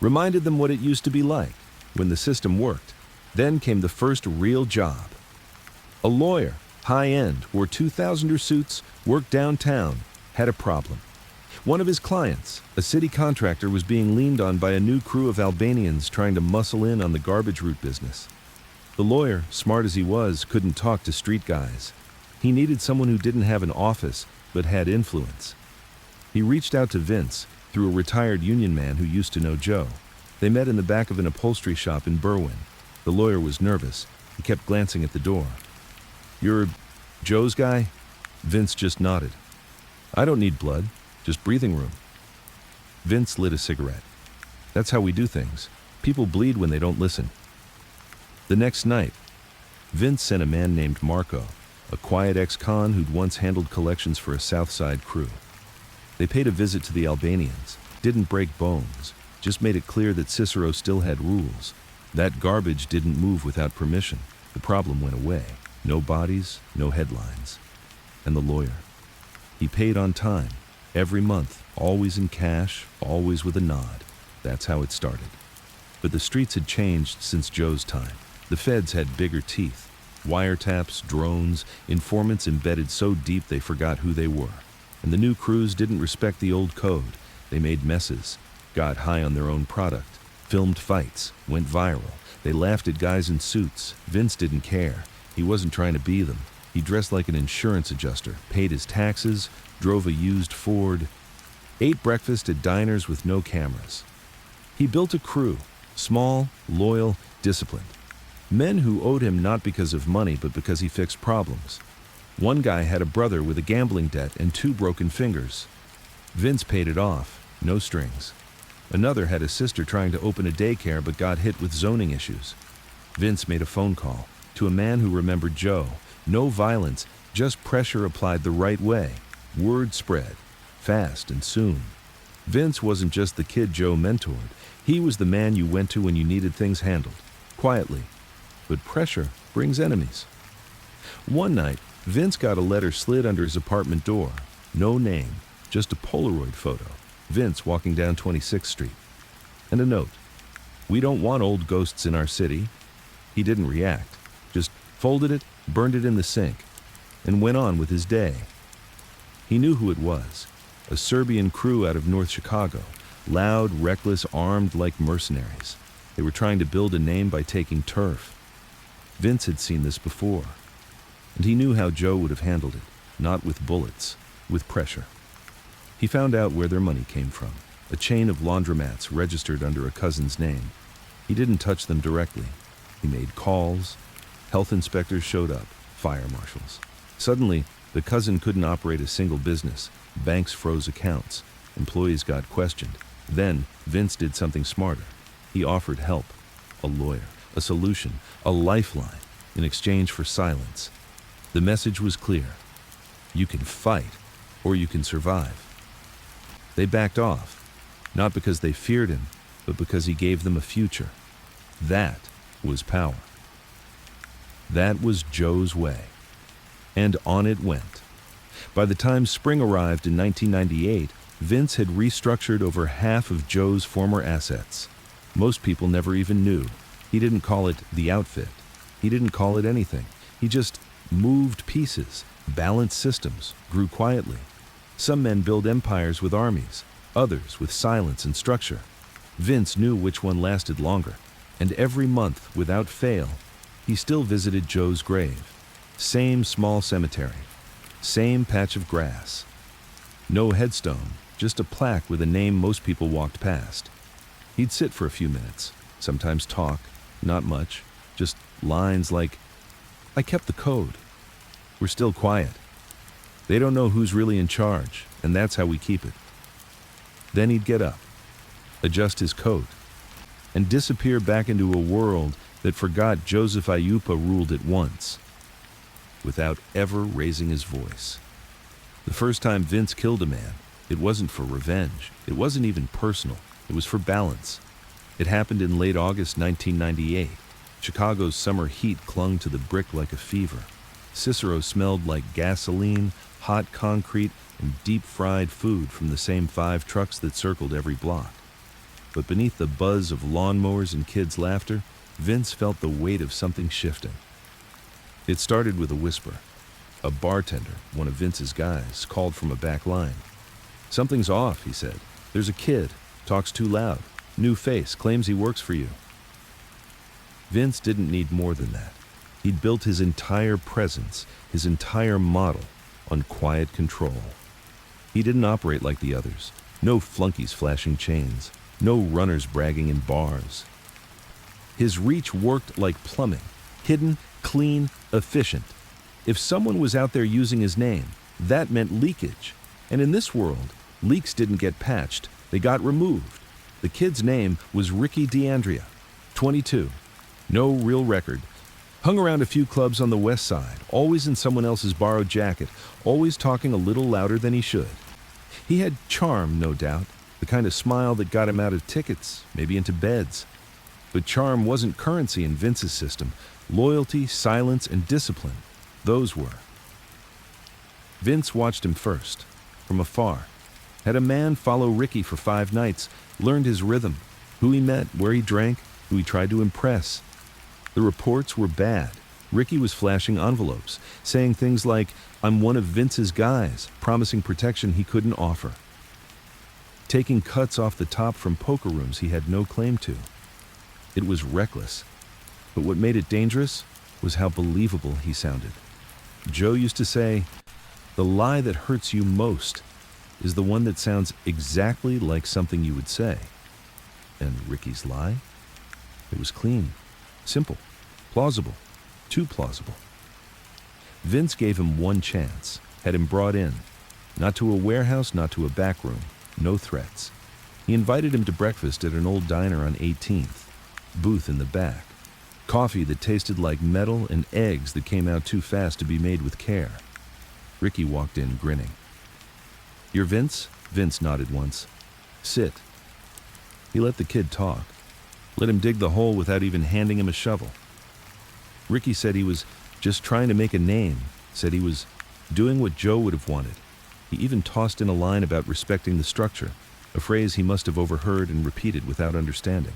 Reminded them what it used to be like, when the system worked. Then came the first real job. A lawyer, high-end, wore 2000er suits, worked downtown, had a problem. One of his clients, a city contractor, was being leaned on by a new crew of Albanians trying to muscle in on the garbage route business. The lawyer, smart as he was, couldn't talk to street guys. He needed someone who didn't have an office, but had influence. He reached out to Vince, through a retired union man who used to know Joe. They met in the back of an upholstery shop in Berwyn. The lawyer was nervous. He kept glancing at the door. "You're Joe's guy?" Vince just nodded. "I don't need blood, just breathing room." Vince lit a cigarette. "That's how we do things. People bleed when they don't listen." The next night, Vince sent a man named Marco, a quiet ex-con who'd once handled collections for a South Side crew. They paid a visit to the Albanians, didn't break bones, just made it clear that Cicero still had rules. That garbage didn't move without permission. The problem went away. No bodies, no headlines. And the lawyer. He paid on time, every month, always in cash, always with a nod. That's how it started. But the streets had changed since Joe's time. The feds had bigger teeth. Wiretaps, drones, informants embedded so deep they forgot who they were. And the new crews didn't respect the old code. They made messes, got high on their own product, filmed fights, went viral. They laughed at guys in suits. Vince didn't care. He wasn't trying to be them. He dressed like an insurance adjuster, paid his taxes, drove a used Ford, ate breakfast at diners with no cameras. He built a crew, small, loyal, disciplined. Men who owed him not because of money, but because he fixed problems. One guy had a brother with a gambling debt and 2 broken fingers. Vince paid it off, no strings. Another had a sister trying to open a daycare but got hit with zoning issues. Vince made a phone call to a man who remembered Joe. No violence, just pressure applied the right way. Word spread, fast and soon. Vince wasn't just the kid Joe mentored. He was the man you went to when you needed things handled, quietly. But pressure brings enemies. One night, Vince got a letter slid under his apartment door. No name, just a Polaroid photo. Vince walking down 26th Street. And a note. "We don't want old ghosts in our city." He didn't react, just folded it, burned it in the sink, and went on with his day. He knew who it was. A Serbian crew out of North Chicago. Loud, reckless, armed like mercenaries. They were trying to build a name by taking turf. Vince had seen this before. And he knew how Joe would have handled it. Not with bullets, with pressure. He found out where their money came from. A chain of laundromats registered under a cousin's name. He didn't touch them directly. He made calls. Health inspectors showed up. Fire marshals. Suddenly, the cousin couldn't operate a single business. Banks froze accounts. Employees got questioned. Then, Vince did something smarter. He offered help. A lawyer. A solution. A lifeline. In exchange for silence. The message was clear. You can fight, or you can survive. They backed off. Not because they feared him, but because he gave them a future. That was power. That was Joe's way. And on it went. By the time spring arrived in 1998, Vince had restructured over half of Joe's former assets. Most people never even knew. He didn't call it the outfit. He didn't call it anything. He just moved pieces, balanced systems, grew quietly. Some men build empires with armies, others with silence and structure. Vince knew which one lasted longer, and every month, without fail, he still visited Joe's grave. Same small cemetery, same patch of grass. No headstone, just a plaque with a name most people walked past. He'd sit for a few minutes, sometimes talk, not much, just lines like, "I kept the code. We're still quiet. They don't know who's really in charge, and that's how we keep it." Then he'd get up, adjust his coat, and disappear back into a world that forgot Joseph Aiuppa ruled it once, without ever raising his voice. The first time Vince killed a man, it wasn't for revenge. It wasn't even personal. It was for balance. It happened in late August 1998. Chicago's summer heat clung to the brick like a fever. Cicero smelled like gasoline, hot concrete, and deep-fried food from the same 5 trucks that circled every block. But beneath the buzz of lawnmowers and kids' laughter, Vince felt the weight of something shifting. It started with a whisper. A bartender, one of Vince's guys, called from a back line. "Something's off," he said. "There's a kid, talks too loud, new face, claims he works for you." Vince didn't need more than that. He'd built his entire presence, his entire model, on quiet control. He didn't operate like the others. No flunkies flashing chains. No runners bragging in bars. His reach worked like plumbing. Hidden, clean, efficient. If someone was out there using his name, that meant leakage. And in this world, leaks didn't get patched. They got removed. The kid's name was Ricky DeAndrea, 22. No real record. Hung around a few clubs on the west side, always in someone else's borrowed jacket, always talking a little louder than he should. He had charm, no doubt, the kind of smile that got him out of tickets, maybe into beds. But charm wasn't currency in Vince's system. Loyalty, silence, and discipline, those were. Vince watched him first, from afar. Had a man follow Ricky for 5 nights, learned his rhythm, who he met, where he drank, who he tried to impress. The reports were bad. Ricky was flashing envelopes, saying things like, "I'm one of Vince's guys," promising protection he couldn't offer. Taking cuts off the top from poker rooms he had no claim to. It was reckless. But what made it dangerous was how believable he sounded. Joe used to say, "The lie that hurts you most is the one that sounds exactly like something you would say." And Ricky's lie? It was clean. Simple, plausible, too plausible. Vince gave him one chance, had him brought in. Not to a warehouse, not to a back room. No threats. He invited him to breakfast at an old diner on 18th. Booth in the back. Coffee that tasted like metal and eggs that came out too fast to be made with care. Ricky walked in, grinning. "You're Vince?" Vince nodded once. "Sit." He let the kid talk. Let him dig the hole without even handing him a shovel. Ricky said he was just trying to make a name, said he was doing what Joe would have wanted. He even tossed in a line about respecting the structure, a phrase he must have overheard and repeated without understanding.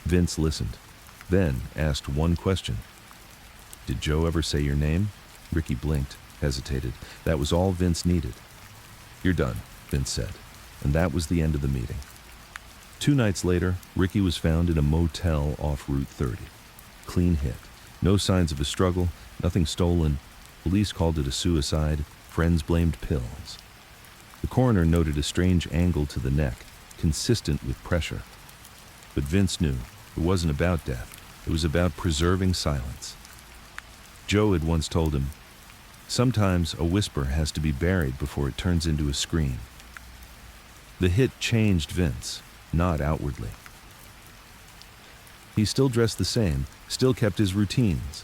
Vince listened, then asked one question. "Did Joe ever say your name?" Ricky blinked, hesitated. That was all Vince needed. "You're done," Vince said, and that was the end of the meeting. 2 nights later, Ricky was found in a motel off Route 30. Clean hit. No signs of a struggle, nothing stolen. Police called it a suicide. Friends blamed pills. The coroner noted a strange angle to the neck, consistent with pressure. But Vince knew it wasn't about death. It was about preserving silence. Joe had once told him, "Sometimes a whisper has to be buried before it turns into a scream." The hit changed Vince, not outwardly. He still dressed the same, still kept his routines.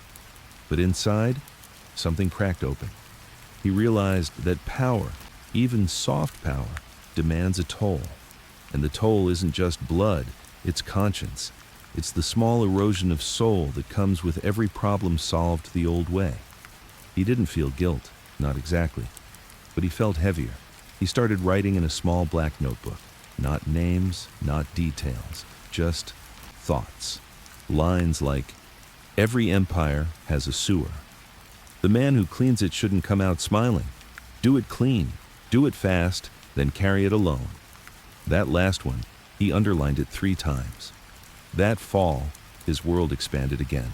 But inside, something cracked open. He realized that power, even soft power, demands a toll. And the toll isn't just blood, it's conscience. It's the small erosion of soul that comes with every problem solved the old way. He didn't feel guilt, not exactly, but he felt heavier. He started writing in a small black notebook. Not names, not details, just thoughts. Lines like, "Every empire has a sewer. The man who cleans it shouldn't come out smiling. Do it clean, do it fast, then carry it alone." That last one, he underlined it 3 times. That fall, his world expanded again.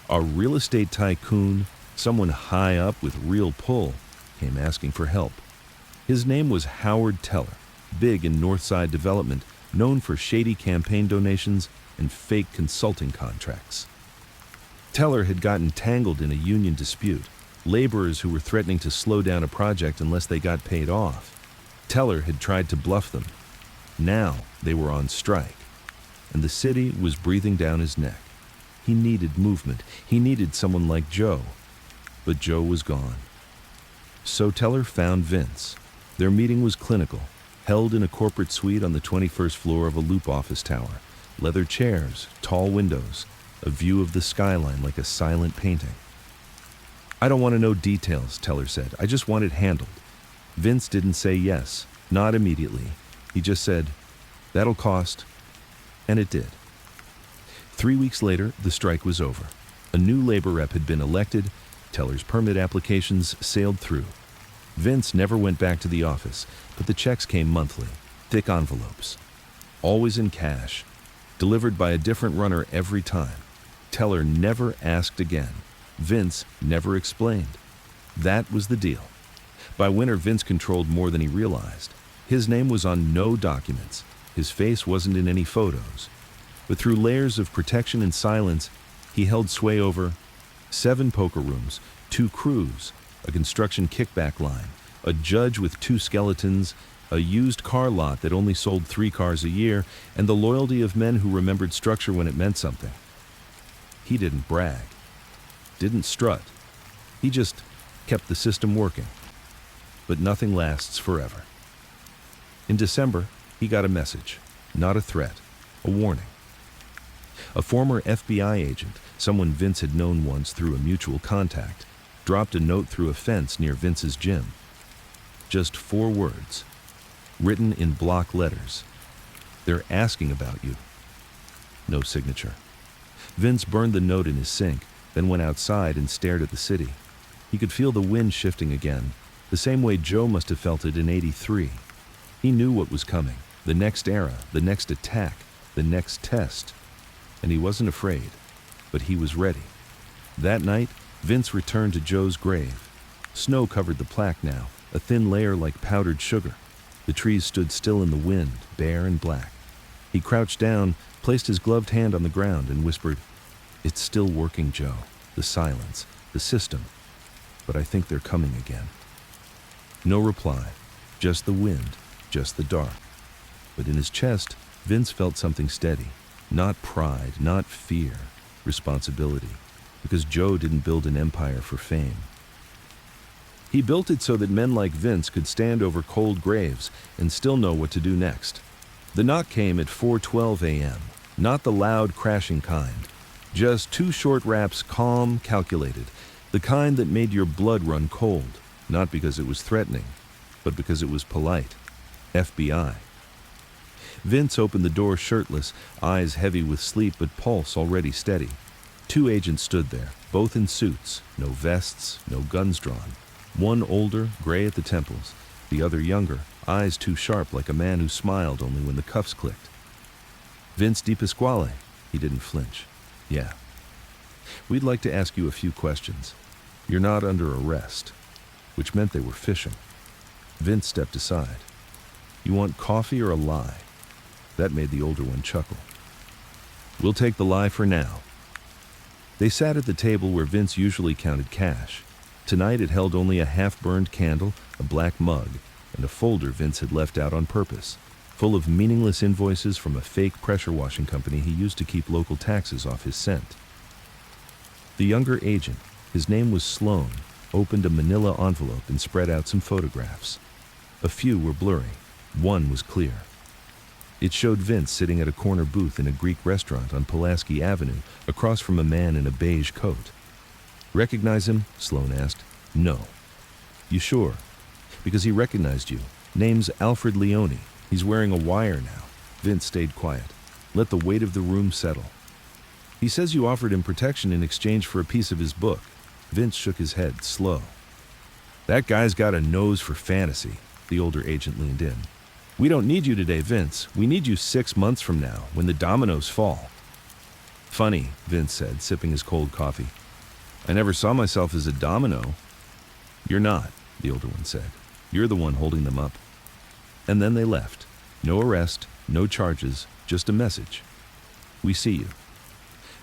A real estate tycoon, someone high up with real pull, came asking for help. His name was Howard Teller, big in Northside development, known for shady campaign donations and fake consulting contracts. Teller had gotten tangled in a union dispute, laborers who were threatening to slow down a project unless they got paid off. Teller had tried to bluff them. Now they were on strike, and the city was breathing down his neck. He needed movement. He needed someone like Joe. But Joe was gone. So Teller found Vince. Their meeting was clinical, held in a corporate suite on the 21st floor of a loop office tower. Leather chairs, tall windows, a view of the skyline like a silent painting. "I don't want to know details," Teller said. "I just want it handled." Vince didn't say yes, not immediately. He just said, "That'll cost," and it did. 3 weeks later, the strike was over. A new labor rep had been elected. Teller's permit applications sailed through. Vince never went back to the office, but the checks came monthly, thick envelopes, always in cash, delivered by a different runner every time. Teller never asked again. Vince never explained. That was the deal. By winter, Vince controlled more than he realized. His name was on no documents. His face wasn't in any photos. But through layers of protection and silence, he held sway over 7 poker rooms, 2 crews, a construction kickback line, a judge with 2 skeletons, a used car lot that only sold 3 cars a year, and the loyalty of men who remembered structure when it meant something. He didn't brag, didn't strut. He just kept the system working. But nothing lasts forever. In December, he got a message, not a threat, a warning. A former FBI agent, someone Vince had known once through a mutual contact, dropped a note through a fence near Vince's gym. Just 4 words, written in block letters. "They're asking about you." No signature. Vince burned the note in his sink, then went outside and stared at the city. He could feel the wind shifting again, the same way Joe must have felt it in '83. He knew what was coming, the next era, the next attack, the next test. And he wasn't afraid, but he was ready. That night, Vince returned to Joe's grave. Snow covered the plaque now, a thin layer like powdered sugar. The trees stood still in the wind, bare and black. He crouched down, placed his gloved hand on the ground, and whispered, "It's still working, Joe. The silence, the system. But I think they're coming again." No reply, just the wind, just the dark. But in his chest, Vince felt something steady. Not pride, not fear, responsibility. Because Joe didn't build an empire for fame. He built it so that men like Vince could stand over cold graves and still know what to do next. The knock came at 4:12 a.m., not the loud, crashing kind. Just 2 short raps, calm, calculated, the kind that made your blood run cold, not because it was threatening, but because it was polite. FBI. Vince opened the door shirtless, eyes heavy with sleep but pulse already steady. 2 agents stood there, both in suits, no vests, no guns drawn. One older, gray at the temples, the other younger, eyes too sharp like a man who smiled only when the cuffs clicked. Vince Di Pasquale. He didn't flinch. Yeah. We'd like to ask you a few questions. You're not under arrest, which meant they were fishing. Vince stepped aside. You want coffee or a lie? That made the older one chuckle. We'll take the lie for now. They sat at the table where Vince usually counted cash. Tonight it held only a half-burned candle, a black mug, and a folder Vince had left out on purpose, full of meaningless invoices from a fake pressure washing company he used to keep local taxes off his scent. The younger agent, his name was Sloan, opened a manila envelope and spread out some photographs. A few were blurry. One was clear. It showed Vince sitting at a corner booth in a Greek restaurant on Pulaski Avenue, across from a man in a beige coat. Recognize him? Sloan asked. No. You sure? Because he recognized you. Name's Alfred Leone. He's wearing a wire now. Vince stayed quiet. Let the weight of the room settle. He says you offered him protection in exchange for a piece of his book. Vince shook his head, slow. That guy's got a nose for fantasy. The older agent leaned in. We don't need you today, Vince. We need you 6 months from now, when the dominoes fall. Funny, Vince said, sipping his cold coffee. I never saw myself as a domino. You're not, the older one said. You're the one holding them up. And then they left. No arrest, no charges, just a message. We see you.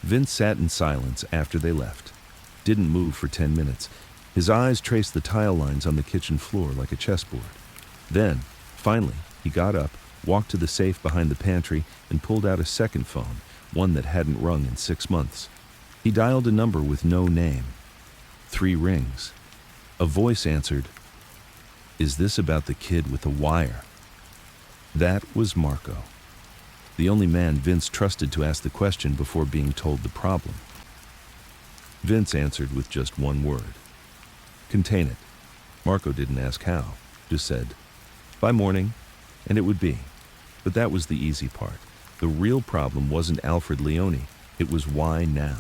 Vince sat in silence after they left. Didn't move for 10 minutes. His eyes traced the tile lines on the kitchen floor like a chessboard. Then, finally, he got up, walked to the safe behind the pantry, and pulled out a second phone, one that hadn't rung in 6 months. He dialed a number with no name. 3 rings. A voice answered, Is this about the kid with the wire? That was Marco, the only man Vince trusted to ask the question before being told the problem. Vince answered with just one word. Contain it. Marco didn't ask how, just said, by morning, and it would be. But that was the easy part. The real problem wasn't Alfred Leone, it was why now.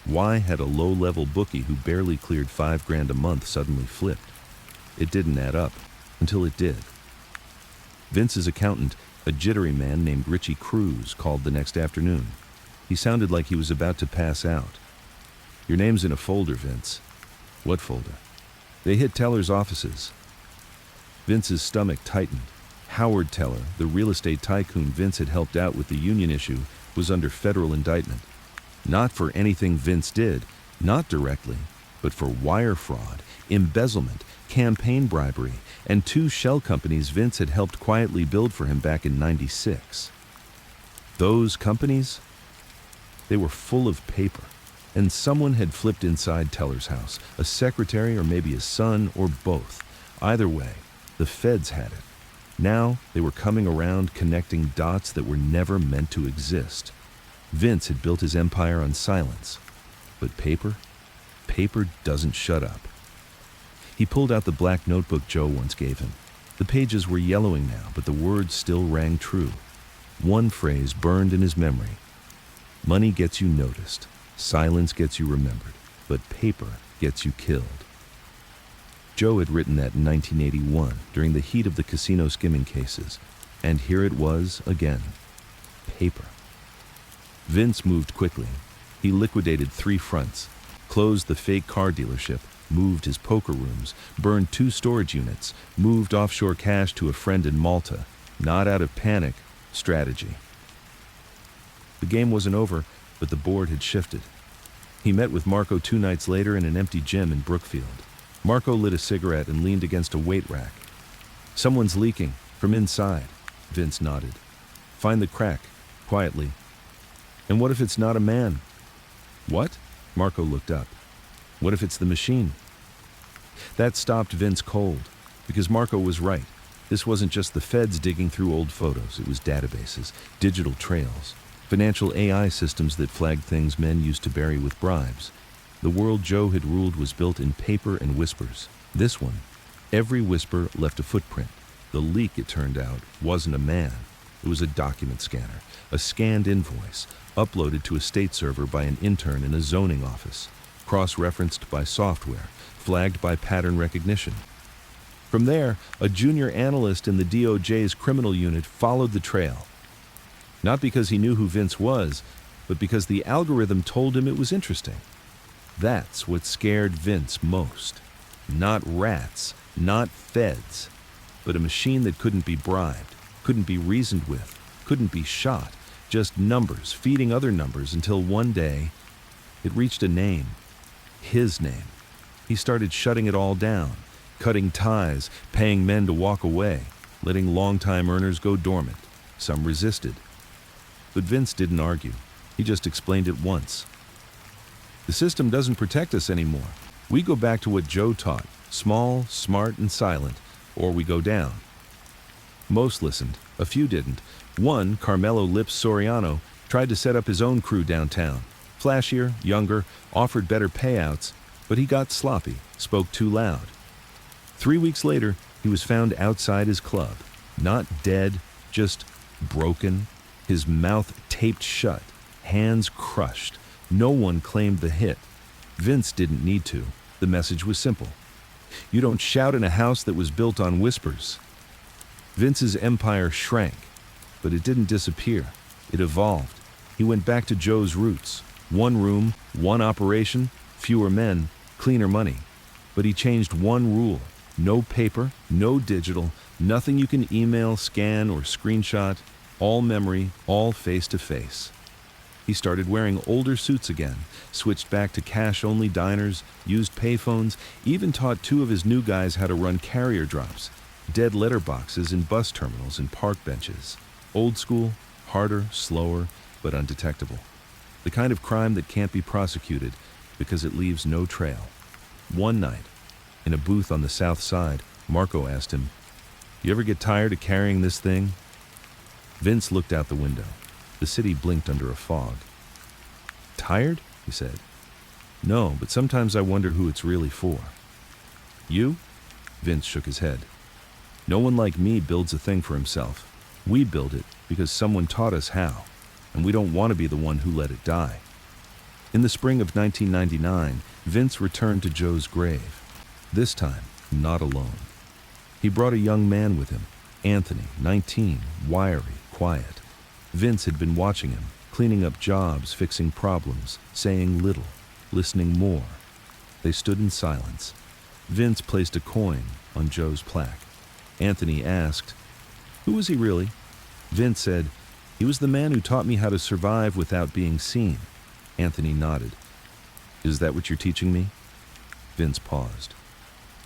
Why had a low-level bookie who barely cleared $5,000 a month suddenly flipped? It didn't add up, until it did. Vince's accountant, a jittery man named Richie Cruz, called the next afternoon. He sounded like he was about to pass out. Your name's in a folder, Vince. What folder? They hit Teller's offices. Vince's stomach tightened. Howard Teller, the real estate tycoon Vince had helped out with the union issue, was under federal indictment. Not for anything Vince did, not directly, but for wire fraud, embezzlement, campaign bribery, and 2 shell companies Vince had helped quietly build for him back in '96. Those companies? They were full of paper, and someone had flipped inside Teller's house, a secretary or maybe a son or both. Either way, the feds had it. Now they were coming around connecting dots that were never meant to exist. Vince had built his empire on silence. But paper? Paper doesn't shut up. He pulled out the black notebook Joe once gave him. The pages were yellowing now, but the words still rang true. One phrase burned in his memory. Money gets you noticed. Silence gets you remembered. But paper gets you killed. Joe had written that in 1981, during the heat of the casino skimming cases. And here it was again. Paper. Vince moved quickly. He liquidated 3 fronts, closed the fake car dealership, moved his poker rooms, burned 2 storage units, moved offshore cash to a friend in Malta, not out of panic, strategy. The game wasn't over, but the board had shifted. He met with Marco 2 nights later in an empty gym in Brookfield. Marco lit a cigarette and leaned against a weight rack. Someone's leaking, from inside. Vince nodded. Find the crack, quietly. And what if it's not a man? What? Marco looked up. What if it's the machine? That stopped Vince cold, because Marco was right. This wasn't just the feds digging through old photos. It was databases, digital trails, financial AI systems that flagged things men used to bury with bribes. The world Joe had ruled was built in paper and whispers. This one, every whisper left a footprint. The leak, it turned out, wasn't a man. It was a document scanner, a scanned invoice, uploaded to a state server by an intern in a zoning office, cross-referenced by software, flagged by pattern recognition. From there, a junior analyst in the DOJ's criminal unit followed the trail. Not because he knew who Vince was, but because the algorithm told him it was interesting. That's what scared Vince most. Not rats, not feds, but a machine that couldn't be bribed, couldn't be reasoned with, couldn't be shot, just numbers feeding other numbers until one day it reached a name, his name. He started shutting it all down, cutting ties, paying men to walk away, letting long-time earners go dormant. Some resisted. But Vince didn't argue. He just explained it once. The system doesn't protect us anymore. We go back to what Joe taught, small, smart, and silent, or we go down. Most listened. A few didn't. One, Carmelo Lips Soriano, tried to set up his own crew downtown. Flashier, younger, offered better payouts, but he got sloppy, spoke too loud. 3 weeks later, he was found outside his club. Not dead, just broken, his mouth taped shut, hands crushed. No one claimed the hit. Vince didn't need to. The message was simple. You don't shout in a house that was built on whispers. Vince's empire shrank, but it didn't disappear. It evolved. He went back to Joe's roots. One room, one operation, fewer men, cleaner money. But he changed one rule. No paper, no digital, nothing you can email, scan, or screenshot. All memory, all face-to-face. He started wearing older suits again, switched back to cash-only diners, used payphones, even taught 2 of his new guys how to run carrier drops, dead letterboxes in bus terminals and park benches. Old school, harder, slower, but undetectable. The kind of crime that can't be prosecuted because it leaves no trail. One night, in a booth on the south side, Marco asked him, "You ever get tired of carrying this thing?" Vince looked out the window. The city blinked under a fog. "Tired?" he said. "No, but sometimes I wonder who it's really for." "You?" Vince shook his head. "No one like me builds a thing for himself. We build it because someone taught us how, and we don't want to be the one who let it die." In the spring of 1999, Vince returned to Joe's grave. This time, not alone. He brought a young man with him, Anthony, 19, wiry, quiet. Vince had been watching him, cleaning up jobs, fixing problems, saying little, listening more. They stood in silence. Vince placed a coin on Joe's plaque. Anthony asked, "Who was he really?" Vince said, "He was the man who taught me how to survive without being seen." Anthony nodded. "Is that what you're teaching me?" Vince paused.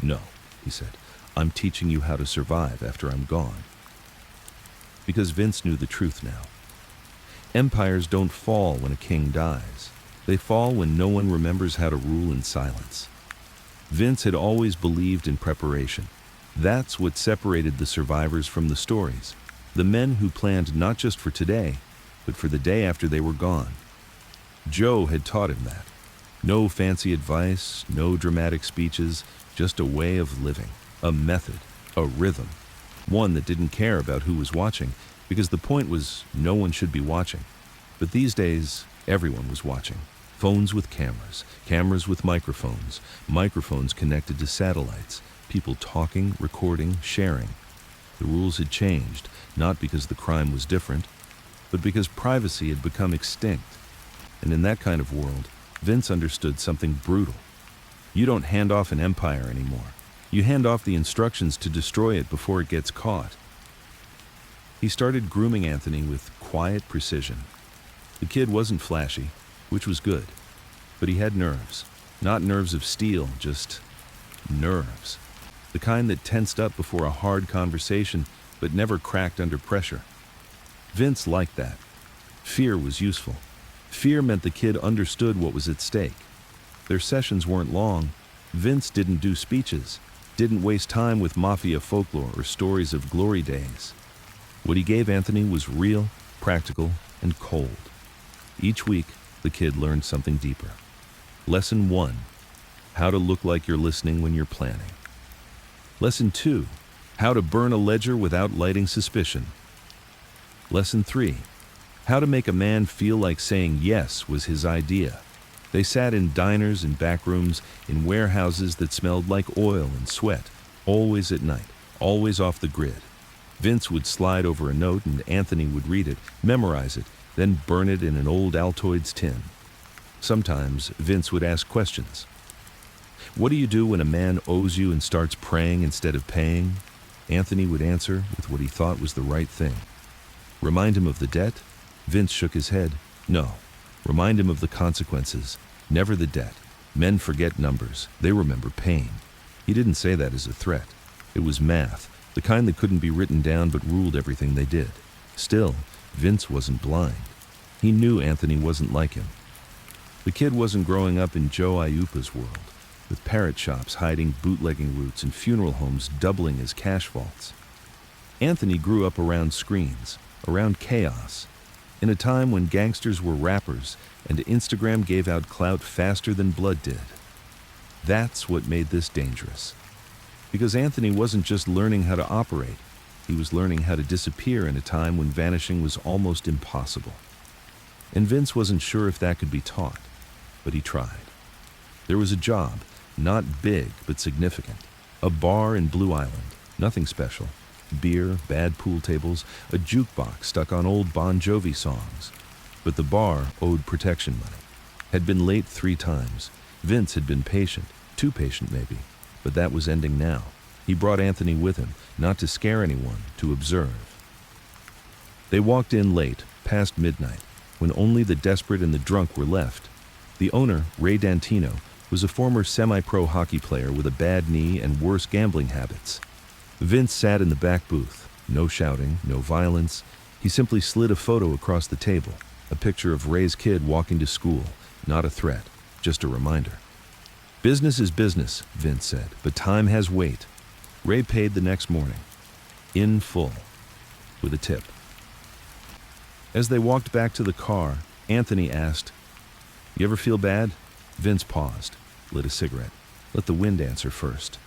"No," he said. "I'm teaching you how to survive after I'm gone." Because Vince knew the truth now. Empires don't fall when a king dies. They fall when no one remembers how to rule in silence. Vince had always believed in preparation. That's what separated the survivors from the stories. The men who planned not just for today, but for the day after they were gone. Joe had taught him that. No fancy advice, no dramatic speeches, just a way of living, a method, a rhythm. One that didn't care about who was watching, because the point was no one should be watching. But these days, everyone was watching. Phones with cameras, cameras with microphones, microphones connected to satellites, people talking, recording, sharing. The rules had changed, not because the crime was different, but because privacy had become extinct. And in that kind of world, Vince understood something brutal. You don't hand off an empire anymore. You hand off the instructions to destroy it before it gets caught. He started grooming Anthony with quiet precision. The kid wasn't flashy, which was good, but he had nerves. Not nerves of steel, just nerves. The kind that tensed up before a hard conversation but never cracked under pressure. Vince liked that. Fear was useful. Fear meant the kid understood what was at stake. Their sessions weren't long. Vince didn't do speeches, didn't waste time with Mafia folklore or stories of glory days. What he gave Anthony was real, practical, and cold. Each week, the kid learned something deeper. Lesson 1, how to look like you're listening when you're planning. Lesson 2, how to burn a ledger without lighting suspicion. Lesson 3, how to make a man feel like saying yes was his idea. They sat in diners and back rooms, in warehouses that smelled like oil and sweat, always at night, always off the grid. Vince would slide over a note and Anthony would read it, memorize it, then burn it in an old Altoids tin. Sometimes Vince would ask questions. What do you do when a man owes you and starts praying instead of paying? Anthony would answer with what he thought was the right thing. Remind him of the debt? Vince shook his head. No. Remind him of the consequences. Never the debt. Men forget numbers. They remember pain. He didn't say that as a threat. It was math, the kind that couldn't be written down but ruled everything they did. Still, Vince wasn't blind. He knew Anthony wasn't like him. The kid wasn't growing up in Joe Aiuppa's world, with parrot shops hiding bootlegging routes and funeral homes doubling as cash vaults. Anthony grew up around screens, around chaos, in a time when gangsters were rappers and Instagram gave out clout faster than blood did. That's what made this dangerous. Because Anthony wasn't just learning how to operate, he was learning how to disappear in a time when vanishing was almost impossible. And Vince wasn't sure if that could be taught, but he tried. There was a job, not big but significant. A bar in Blue Island, nothing special. Beer, bad pool tables, a jukebox stuck on old Bon Jovi songs. But the bar owed protection money. Had been late 3 times. Vince had been patient, too patient maybe, but that was ending now. He brought Anthony with him, not to scare anyone, to observe. They walked in late, past midnight, when only the desperate and the drunk were left. The owner, Ray Dantino, was a former semi-pro hockey player with a bad knee and worse gambling habits. Vince sat in the back booth. No shouting, no violence. He simply slid a photo across the table, a picture of Ray's kid walking to school. Not a threat, just a reminder. Business is business, Vince said, but time has weight. Ray paid the next morning, in full, with a tip. As they walked back to the car, Anthony asked, "You ever feel bad?" Vince paused, lit a cigarette. Let the wind answer first.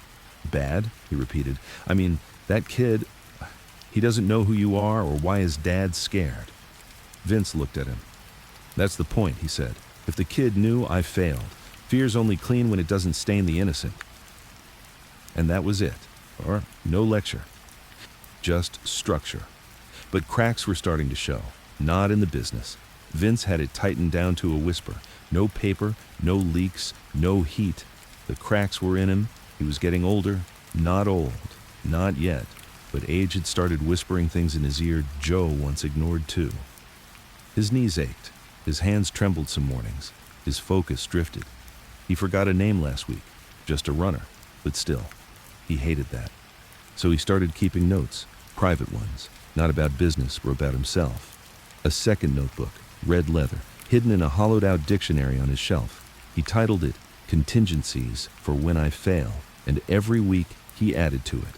"Bad?" he repeated. "I mean, that kid, he doesn't know who you are or why his dad's scared." Vince looked at him. "That's the point," he said. "If the kid knew, I failed. Fear's only clean when it doesn't stain the innocent." And that was it. Or no lecture. Just structure. But cracks were starting to show. Not in the business. Vince had it tightened down to a whisper. No paper, no leaks, no heat. The cracks were in him. He was getting older, not old, not yet, but age had started whispering things in his ear Joe once ignored too. His knees ached, his hands trembled some mornings, his focus drifted. He forgot a name last week, just a runner, but still, he hated that. So he started keeping notes, private ones, not about business or about himself. A second notebook, red leather, hidden in a hollowed-out dictionary on his shelf. He titled it Contingencies for When I Fail, and every week he added to it.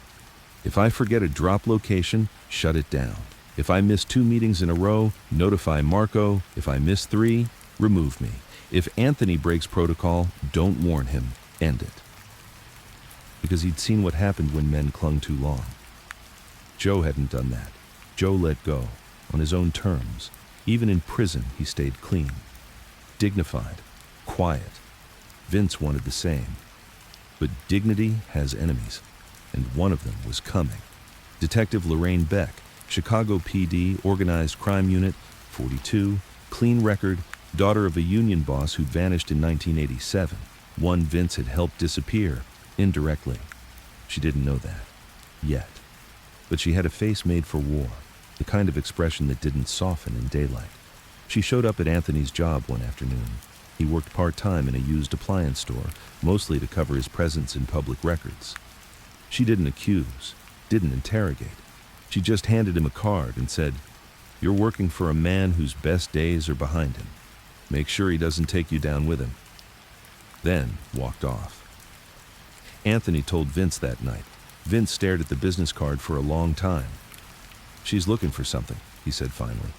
If I forget a drop location, shut it down. If I miss 2 meetings in a row, notify Marco. If I miss 3, remove me. If Anthony breaks protocol, don't warn him. End it. Because he'd seen what happened when men clung too long. Joe hadn't done that. Joe let go, on his own terms. Even in prison, he stayed clean. Dignified. Quiet. Vince wanted the same. But dignity has enemies, and one of them was coming. Detective Lorraine Beck, Chicago PD, Organized Crime Unit, 42, clean record, daughter of a union boss who'd vanished in 1987. One Vince had helped disappear, indirectly. She didn't know that, yet. But she had a face made for war, the kind of expression that didn't soften in daylight. She showed up at Anthony's job one afternoon, He worked part-time in a used appliance store, mostly to cover his presence in public records. She didn't accuse, didn't interrogate. She just handed him a card and said, "You're working for a man whose best days are behind him. Make sure he doesn't take you down with him." Then walked off. Anthony told Vince that night. Vince stared at the business card for a long time. "She's looking for something," he said finally.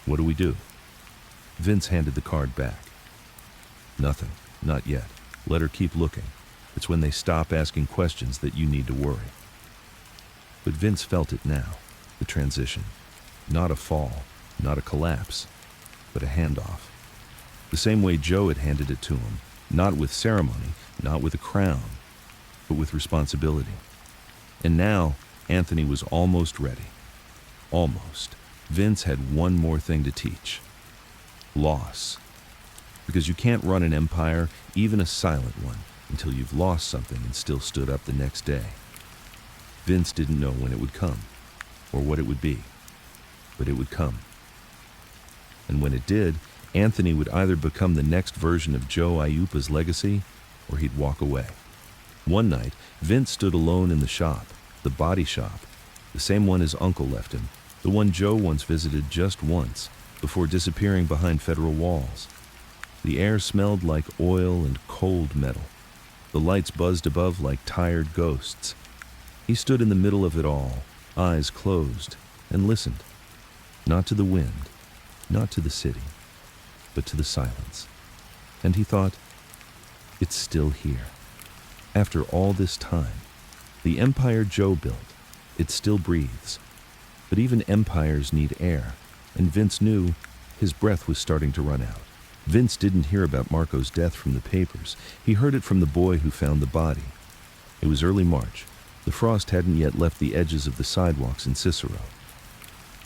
"What do we do?" Vince handed the card back. "Nothing, not yet. Let her keep looking. It's when they stop asking questions that you need to worry." But Vince felt it now, the transition. Not a fall, not a collapse, but a handoff. The same way Joe had handed it to him, not with ceremony, not with a crown, but with responsibility. And now, Anthony was almost ready. Almost. Vince had one more thing to teach. Loss. Because you can't run an empire, even a silent one, until you've lost something and still stood up the next day. Vince didn't know when it would come, or what it would be, but it would come. And when it did, Anthony would either become the next version of Joe Aiuppa's legacy, or he'd walk away. One night, Vince stood alone in the shop, the body shop, the same one his uncle left him, the one Joe once visited just once, before disappearing behind federal walls. The air smelled like oil and cold metal. The lights buzzed above like tired ghosts. He stood in the middle of it all, eyes closed, and listened. Not to the wind, not to the city, but to the silence. And he thought, it's still here. After all this time, the empire Joe built, it still breathes. But even empires need air, and Vince knew his breath was starting to run out. Vince didn't hear about Marco's death from the papers. He heard it from the boy who found the body. It was early March. The frost hadn't yet left the edges of the sidewalks in Cicero.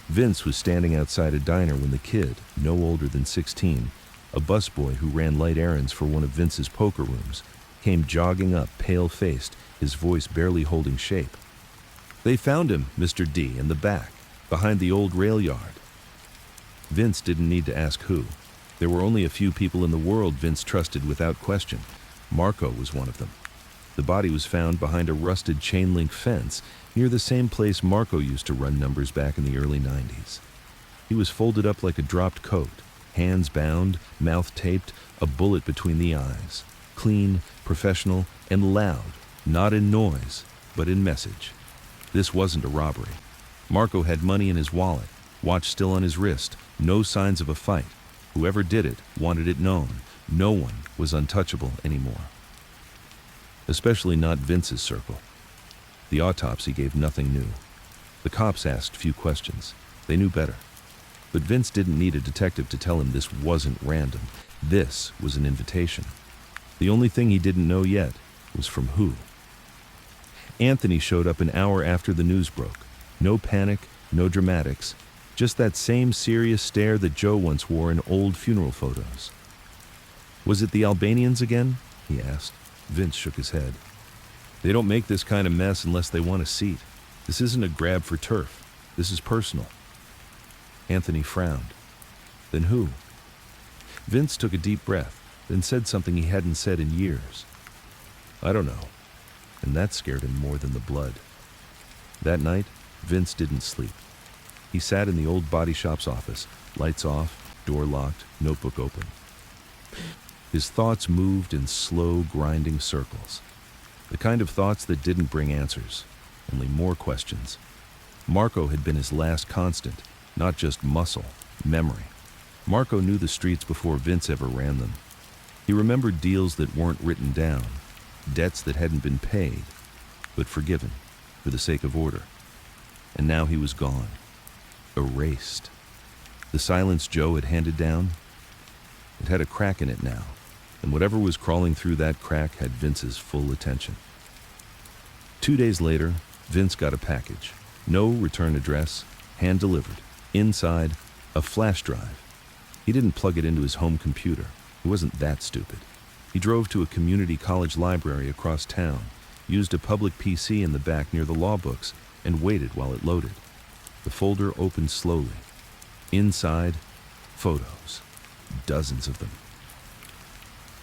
Vince was standing outside a diner when the kid, no older than 16, a busboy who ran light errands for one of Vince's poker rooms, came jogging up, pale-faced, his voice barely holding shape. "They found him, Mr. D, in the back, behind the old rail yard." Vince didn't need to ask who. There were only a few people in the world Vince trusted without question. Marco was one of them. The body was found behind a rusted chain-link fence near the same place Marco used to run numbers back in the early 90s. He was folded up like a dropped coat, hands bound, mouth taped, a bullet between the eyes. Clean, professional, and loud, not in noise, but in message. This wasn't a robbery. Marco had money in his wallet, watch still on his wrist, no signs of a fight. Whoever did it wanted it known. No one was untouchable anymore. Especially not Vince's circle. The autopsy gave nothing new. The cops asked few questions. They knew better. But Vince didn't need a detective to tell him this wasn't random. This was an invitation. The only thing he didn't know yet was from who. Anthony showed up an hour after the news broke. No panic, no dramatics, just that same serious stare that Joe once wore in old funeral photos. "Was it the Albanians again?" he asked. Vince shook his head. "They don't make this kind of mess unless they want a seat. This isn't a grab for turf. This is personal." Anthony frowned. "Then who?" Vince took a deep breath, then said something he hadn't said in years. "I don't know." And that scared him more than the blood. That night, Vince didn't sleep. He sat in the old body shop's office, lights off, door locked, notebook open. His thoughts moved in slow, grinding circles. The kind of thoughts that didn't bring answers, only more questions. Marco had been his last constant, not just muscle, memory. Marco knew the streets before Vince ever ran them. He remembered deals that weren't written down, debts that hadn't been paid, but forgiven, for the sake of order. And now he was gone. Erased. The silence Joe had handed down, it had a crack in it now, and whatever was crawling through that crack had Vince's full attention. 2 days later, Vince got a package. No return address, hand-delivered. Inside, a flash drive. He didn't plug it into his home computer. He wasn't that stupid. He drove to a community college library across town, used a public PC in the back near the law books, and waited while it loaded. The folder opened slowly. Inside, photos. Dozens of them.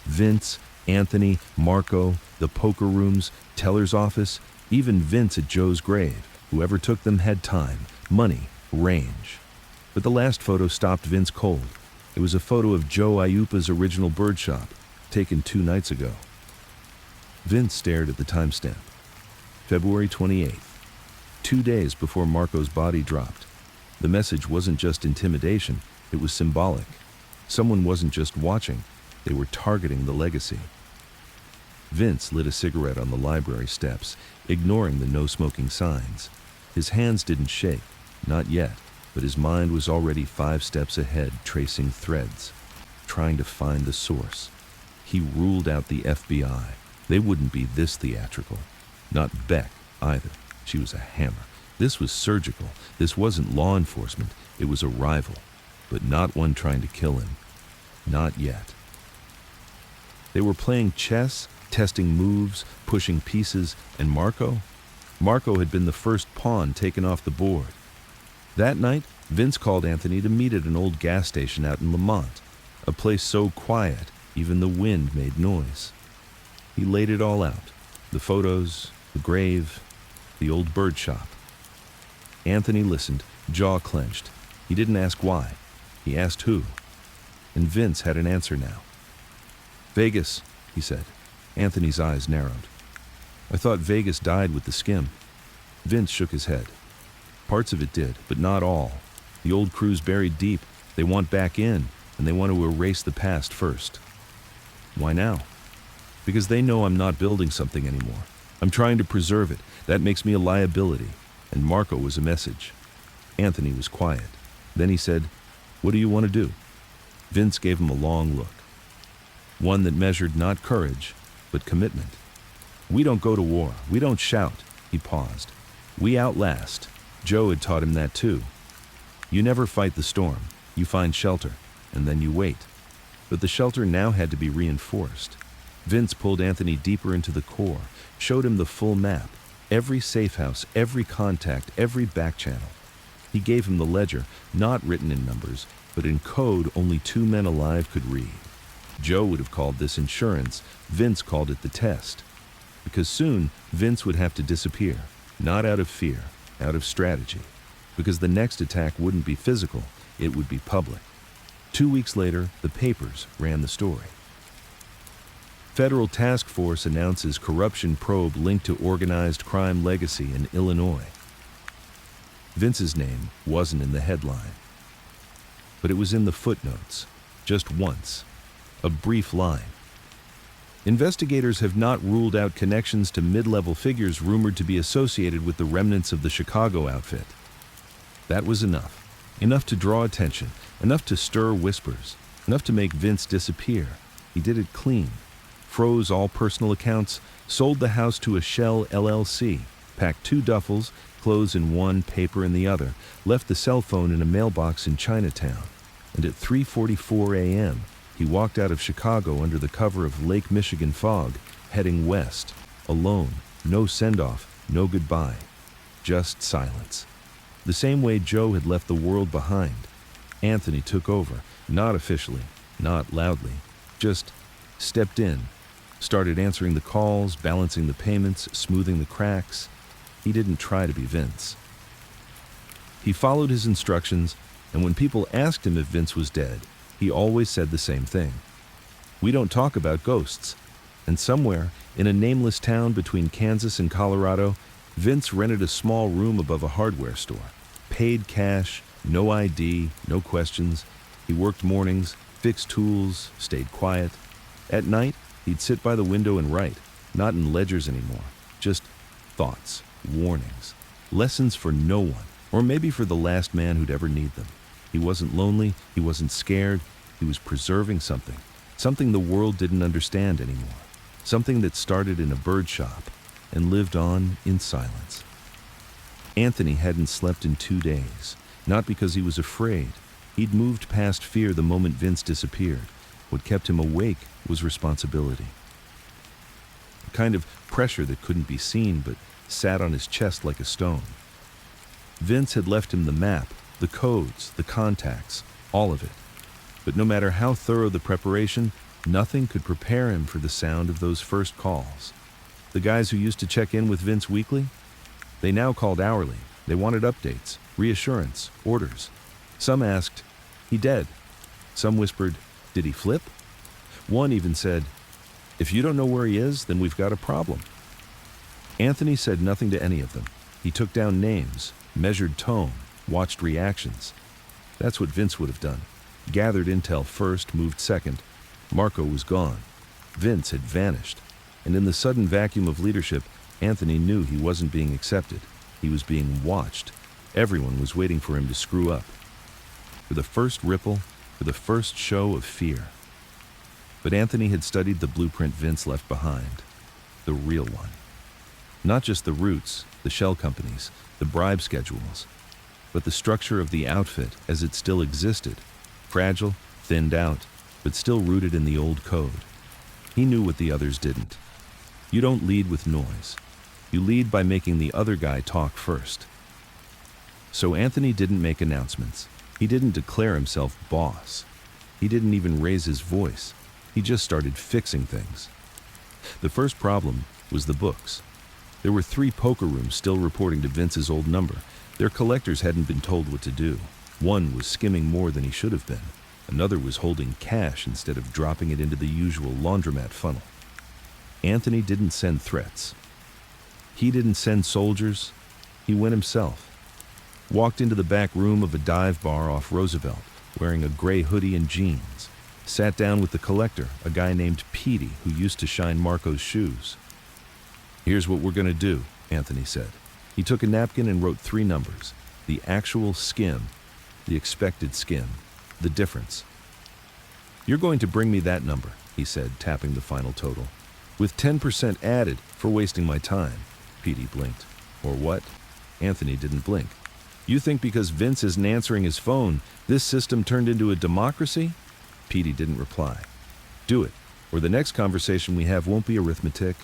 Vince, Anthony, Marco, the poker rooms, teller's office, even Vince at Joe's grave. Whoever took them had time, money, range. But the last photo stopped Vince cold. It was a photo of Joe Aiuppa's original birdshop, taken 2 nights ago. Vince stared at the timestamp. February 28th, 2 days before Marco's body dropped. The message wasn't just intimidation, it was symbolic. Someone wasn't just watching, they were targeting the legacy. Vince lit a cigarette on the library steps, ignoring the no-smoking signs. His hands didn't shake, not yet, but his mind was already 5 steps ahead, tracing threads, trying to find the source. He ruled out the FBI. They wouldn't be this theatrical. Not Beck, either. She was a hammer. This was surgical. This wasn't law enforcement. It was a rival, but not one trying to kill him. Not yet. They were playing chess, testing moves, pushing pieces, and Marco? Marco had been the first pawn taken off the board. That night, Vince called Anthony to meet at an old gas station out in Lamont, a place so quiet, even the wind made noise. He laid it all out, the photos, the grave, the old bird shop. Anthony listened, jaw clenched. He didn't ask why. He asked who. And Vince had an answer now. Vegas, he said. Anthony's eyes narrowed. I thought Vegas died with the skim. Vince shook his head. Parts of it did, but not all. The old crew's buried deep. They want back in, and they want to erase the past first. Why now? Because they know I'm not building something anymore. I'm trying to preserve it. That makes me a liability. And Marco was a message. Anthony was quiet. Then he said, What do you want to do? Vince gave him a long look. One that measured not courage, but commitment. We don't go to war. We don't shout. He paused. We outlast. Joe had taught him that too. You never fight the storm. You find shelter, and then you wait. But the shelter now had to be reinforced. Vince pulled Anthony deeper into the core, showed him the full map, every safe house, every contact, every back channel. He gave him the ledger, not written in numbers, but in code only 2 men alive could read. Joe would have called this insurance. Vince called it the test. Because soon, Vince would have to disappear, not out of fear, out of strategy. Because the next attack wouldn't be physical, it would be public. 2 weeks later, the papers ran the story. Federal task force announces corruption probe linked to organized crime legacy in Illinois. Vince's name wasn't in the headline, but it was in the footnotes, just once, a brief line. Investigators have not ruled out connections to mid-level figures rumored to be associated with the remnants of the Chicago outfit. That was enough. Enough to draw attention, enough to stir whispers, enough to make Vince disappear. He did it clean. Froze all personal accounts, sold the house to a shell LLC, packed 2 duffels, clothes in one, paper in the other, left the cell phone in a mailbox in Chinatown, and at 3:44 a.m., he walked out of Chicago under the cover of Lake Michigan fog, heading west, alone, no send-off, no goodbye, just silence. The same way Joe had left the world behind. Anthony took over, not officially, not loudly, just stepped in, started answering the calls, balancing the payments, smoothing the cracks. He didn't try to be Vince. He followed his instructions, and when people asked him if Vince was dead, he always said the same thing. We don't talk about ghosts. And somewhere, in a nameless town between Kansas and Colorado, Vince rented a small room above a hardware store. Paid cash, no ID, no questions. He worked mornings, fixed tools, stayed quiet. At night, he'd sit by the window and write, not in ledgers anymore, just thoughts, warnings, lessons for no one, or maybe for the last man who'd ever need them. He wasn't lonely, he wasn't scared, he was preserving something, something the world didn't understand anymore, something that started in a bird shop and lived on in silence. Anthony hadn't slept in 2 days, not because he was afraid. He'd moved past fear the moment Vince disappeared. What kept him awake was responsibility. A kind of pressure that couldn't be seen but sat on his chest like a stone. Vince had left him the map, the codes, the contacts, all of it. But no matter how thorough the preparation, Nothing could prepare him for the sound of those first calls. The guys who used to check in with Vince weekly, they now called hourly. They wanted updates, reassurance, orders. Some asked, "He dead?" Some whispered, "Did he flip?" One even said, "If you don't know where he is, then we've got a problem." Anthony said nothing to any of them. He took down names, measured tone, watched reactions. That's what Vince would have done. Gathered intel first, moved second. Marco was gone. Vince had vanished. And in the sudden vacuum of leadership, Anthony knew he wasn't being accepted. He was being watched. Everyone was waiting for him to screw up. For the first ripple, for the first show of fear. But Anthony had studied the blueprint Vince left behind. The real one. Not just the routes, the shell companies, the bribe schedules, but the structure of the outfit as it still existed. Fragile, thinned out, but still rooted in the old code. He knew what the others didn't. You don't lead with noise. You lead by making the other guy talk first. So Anthony didn't make announcements. He didn't declare himself boss. He didn't even raise his voice. He just started fixing things. The first problem was the books. There were 3 poker rooms still reporting to Vince's old number. Their collectors hadn't been told what to do. One was skimming more than he should have been. Another was holding cash instead of dropping it into the usual laundromat funnel. Anthony didn't send threats. He didn't send soldiers. He went himself. Walked into the back room of a dive bar off Roosevelt, wearing a gray hoodie and jeans. Sat down with the collector, a guy named Petey, who used to shine Marco's shoes. "Here's what we're going to do," Anthony said. He took a napkin and wrote 3 numbers. The actual skim, the expected skim, the difference. "You're going to bring me that number," he said, tapping the final total. "With 10% added for wasting my time." Petey blinked. "Or what?" Anthony didn't blink. "You think because Vince isn't answering his phone, this system turned into a democracy?" Petey didn't reply. "Do it, or the next conversation we have won't be arithmetic."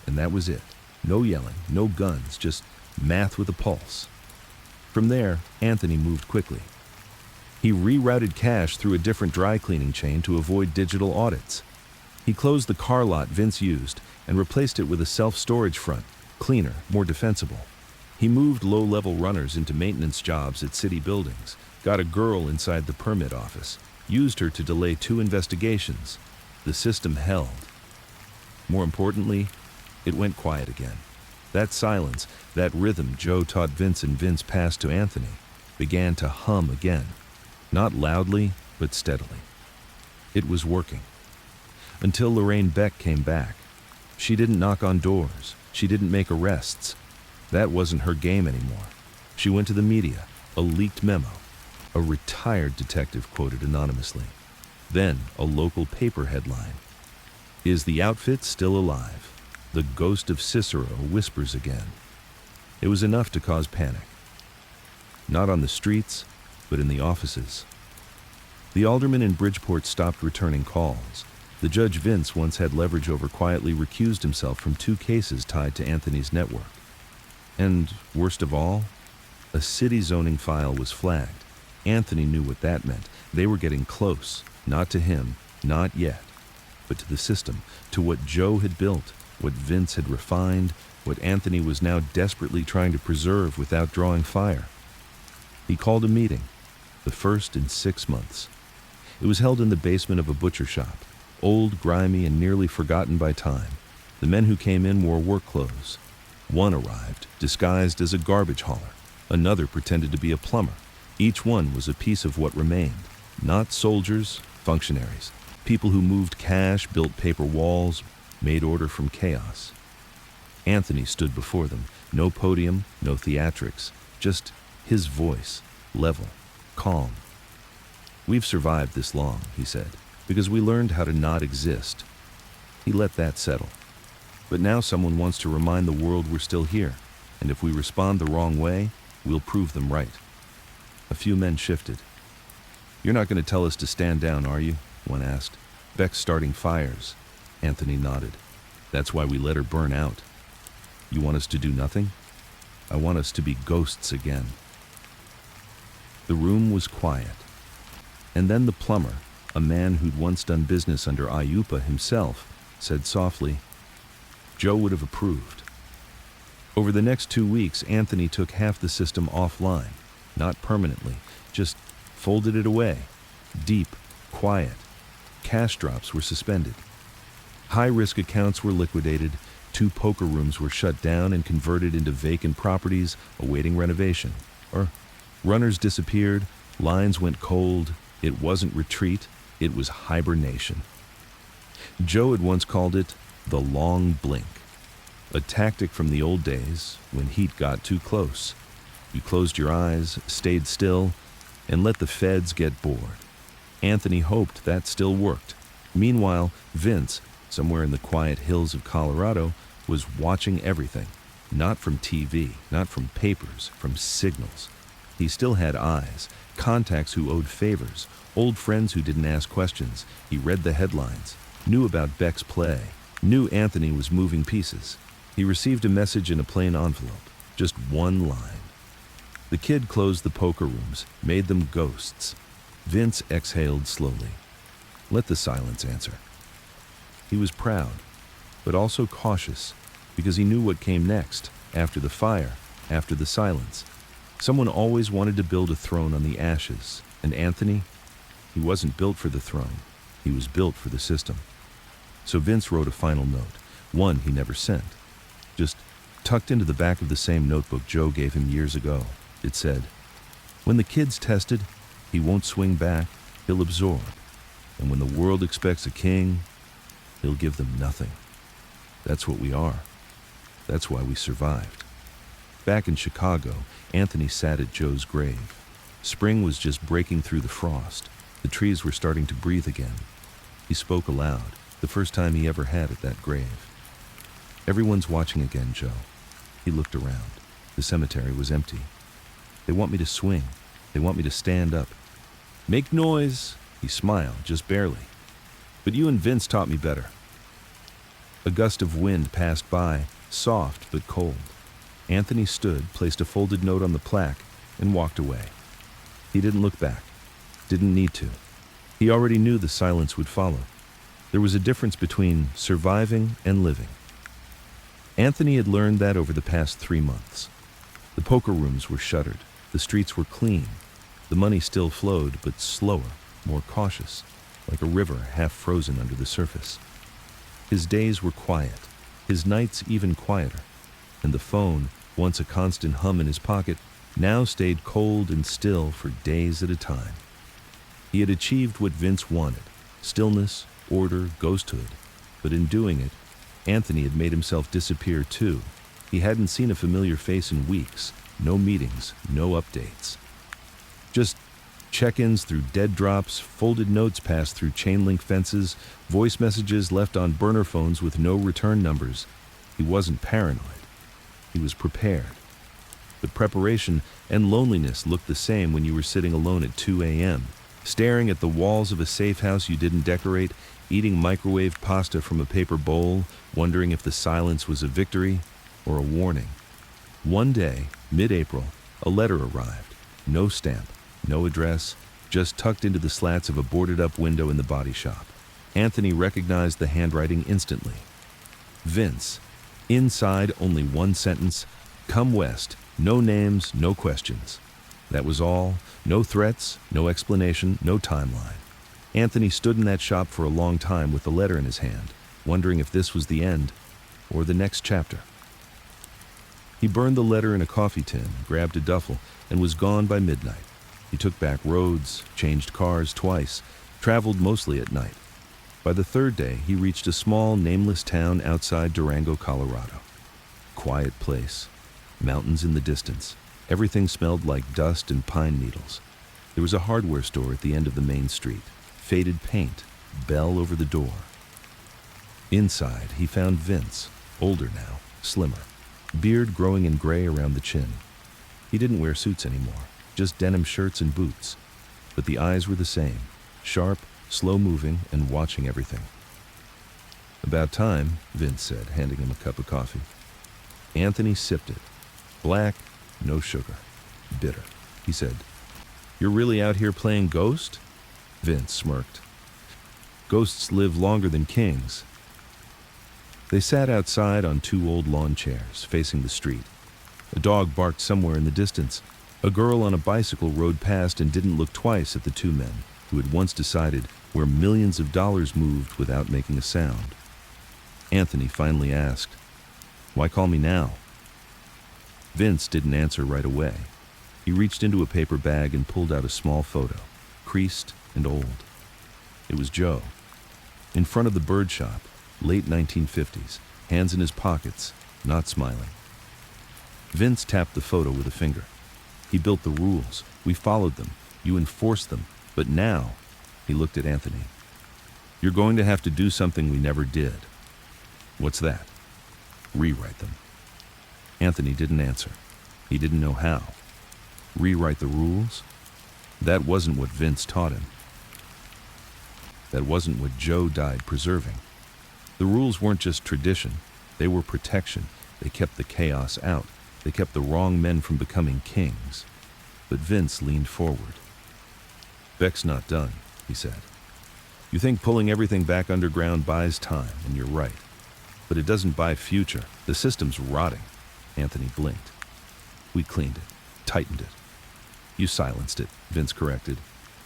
And that was it. No yelling, no guns, just math with a pulse. From there, Anthony moved quickly. He rerouted cash through a different dry cleaning chain to avoid digital audits. He closed the car lot Vince used and replaced it with a self-storage front, cleaner, more defensible. He moved low-level runners into maintenance jobs at city buildings, got a girl inside the permit office, used her to delay 2 investigations. The system held. More importantly, it went quiet again. That silence, that rhythm Joe taught Vince and Vince passed to Anthony, began to hum again. Not loudly, but steadily. It was working. Until Lorraine Beck came back. She didn't knock on doors. She didn't make arrests. That wasn't her game anymore. She went to the media, a leaked memo. A retired detective quoted anonymously. Then a local paper headline. "Is the outfit still alive? The ghost of Cicero whispers again." It was enough to cause panic. Not on the streets, but in the offices. The alderman in Bridgeport stopped returning calls. The judge Vince once had leverage over quietly recused himself from 2 cases tied to Anthony's network. And, worst of all, a city zoning file was flagged. Anthony knew what that meant. They were getting close, not to him, not yet, but to the system, to what Joe had built, what Vince had refined, what Anthony was now desperately trying to preserve without drawing fire. He called a meeting, the first in 6 months. It was held in the basement of a butcher shop, old, grimy, and nearly forgotten by time. The men who came in wore work clothes. One arrived, disguised as a garbage hauler. Another pretended to be a plumber. Each one was a piece of what remained. Not soldiers, functionaries. People who moved cash, built paper walls, made order from chaos. Anthony stood before them. No podium, no theatrics. Just his voice, level, calm. "We've survived this long," he said, "because we learned how to not exist." He let that settle. But now someone wants to remind the world we're still here, and if we respond the wrong way, we'll prove them right. A few men shifted. "You're not going to tell us to stand down, are you?" one asked. "Beck's starting fires." Anthony nodded. "That's why we let her burn out." "You want us to do nothing?" "I want us to be ghosts again." The room was quiet. And then the plumber, a man who'd once done business under Aiuppa himself, said softly, "Joe would have approved." Over the next 2 weeks, Anthony took half the system offline, not permanently, just folded it away. Deep, quiet. Cash drops were suspended. High-risk accounts were liquidated, 2 poker rooms were shut down and converted into vacant properties awaiting renovation. Or runners disappeared, lines went cold. It wasn't retreat, it was hibernation. Joe had once called it the long blink, a tactic from the old days when heat got too close. You closed your eyes, stayed still, and let the feds get bored. Anthony hoped that still worked. Meanwhile, Vince, somewhere in the quiet hills of Colorado, was watching everything. Not from TV, not from papers, from signals. He still had eyes, contacts who owed favors, old friends who didn't ask questions. He read the headlines, knew about Beck's play, knew Anthony was moving pieces. He received a message in a plain envelope, just one line. The kid closed the poker rooms, made them ghosts. Vince exhaled slowly. Let the silence answer. He was proud, but also cautious, because he knew what came next, after the fire, after the silence. Someone always wanted to build a throne on the ashes, and Anthony, he wasn't built for the throne. He was built for the system. So Vince wrote a final note, one he never sent, just tucked into the back of the same notebook Joe gave him years ago. It said, "When the kid's tested, he won't swing back, he'll absorb. And when the world expects a king, he'll give them nothing. That's what we are. That's why we survived." Back in Chicago, Anthony sat at Joe's grave. Spring was just breaking through the frost. The trees were starting to breathe again. He spoke aloud, the first time he ever had at that grave. "Everyone's watching again, Joe." He looked around. The cemetery was empty. "They want me to swing. They want me to stand up. Make noise." He smiled, just barely. "But you and Vince taught me better." A gust of wind passed by, soft but cold. Anthony stood, placed a folded note on the plaque, and walked away. He didn't look back. Didn't need to. He already knew the silence would follow. There was a difference between surviving and living. Anthony had learned that over the past 3 months. The poker rooms were shuttered. The streets were clean. The money still flowed, but slower, more cautious, like a river half frozen under the surface. His days were quiet, his nights even quieter, and the phone, once a constant hum in his pocket, now stayed cold and still for days at a time. He had achieved what Vince wanted, stillness, order, ghosthood, but in doing it, Anthony had made himself disappear too. He hadn't seen a familiar face in weeks, no meetings, no updates. Just check-ins through dead drops, folded notes passed through chain-link fences, voice messages left on burner phones with no return numbers. He wasn't paranoid. He was prepared. But preparation and loneliness looked the same when you were sitting alone at 2 a.m., staring at the walls of a safe house you didn't decorate, eating microwave pasta from a paper bowl, wondering if the silence was a victory or a warning. One day, mid-April, a letter arrived. No stamp, no address, just tucked into the slats of a boarded-up window in the body shop. Anthony recognized the handwriting instantly. Vince. Inside, only one sentence, "Come west, no names, no questions." That was all. No threats, no explanation, no timeline. Anthony stood in that shop for a long time with the letter in his hand, wondering if this was the end or the next chapter. He burned the letter in a coffee tin, grabbed a duffel, and was gone by midnight. He took back roads, changed cars twice, traveled mostly at night. By the third day, he reached a small, nameless town outside Durango, Colorado. Quiet place, mountains in the distance. Everything smelled like dust and pine needles. There was a hardware store at the end of the main street, faded paint, bell over the door. Inside, he found Vince, older now, slimmer, beard growing in gray around the chin. He didn't wear suits anymore, just denim shirts and boots. But the eyes were the same, sharp, slow-moving, and watching everything. "About time," Vince said, handing him a cup of coffee. Anthony sipped it. Black, no sugar. Bitter. He said, "You're really out here playing Ghost?" Vince smirked. Ghosts live longer than kings. They sat outside on 2 old lawn chairs, facing the street. A dog barked somewhere in the distance. A girl on a bicycle rode past and didn't look twice at the 2 men who had once decided where millions of dollars moved without making a sound. Anthony finally asked, "Why call me now?" Vince didn't answer right away. He reached into a paper bag and pulled out a small photo, creased and old. It was Joe, in front of the bird shop, late 1950s, hands in his pockets, not smiling. Vince tapped the photo with a finger. "He built the rules. We followed them. You enforced them. But now," he looked at Anthony, "you're going to have to do something we never did." "What's that?" "Rewrite them." Anthony didn't answer. He didn't know how. Rewrite the rules? That wasn't what Vince taught him. That wasn't what Joe died preserving. The rules weren't just tradition. They were protection. They kept the chaos out. They kept the wrong men from becoming kings. But Vince leaned forward. "Beck's not done," he said. "You think pulling everything back underground buys time, and you're right. But it doesn't buy future. The system's rotting." Anthony blinked. "We cleaned it, tightened it." "You silenced it," Vince corrected.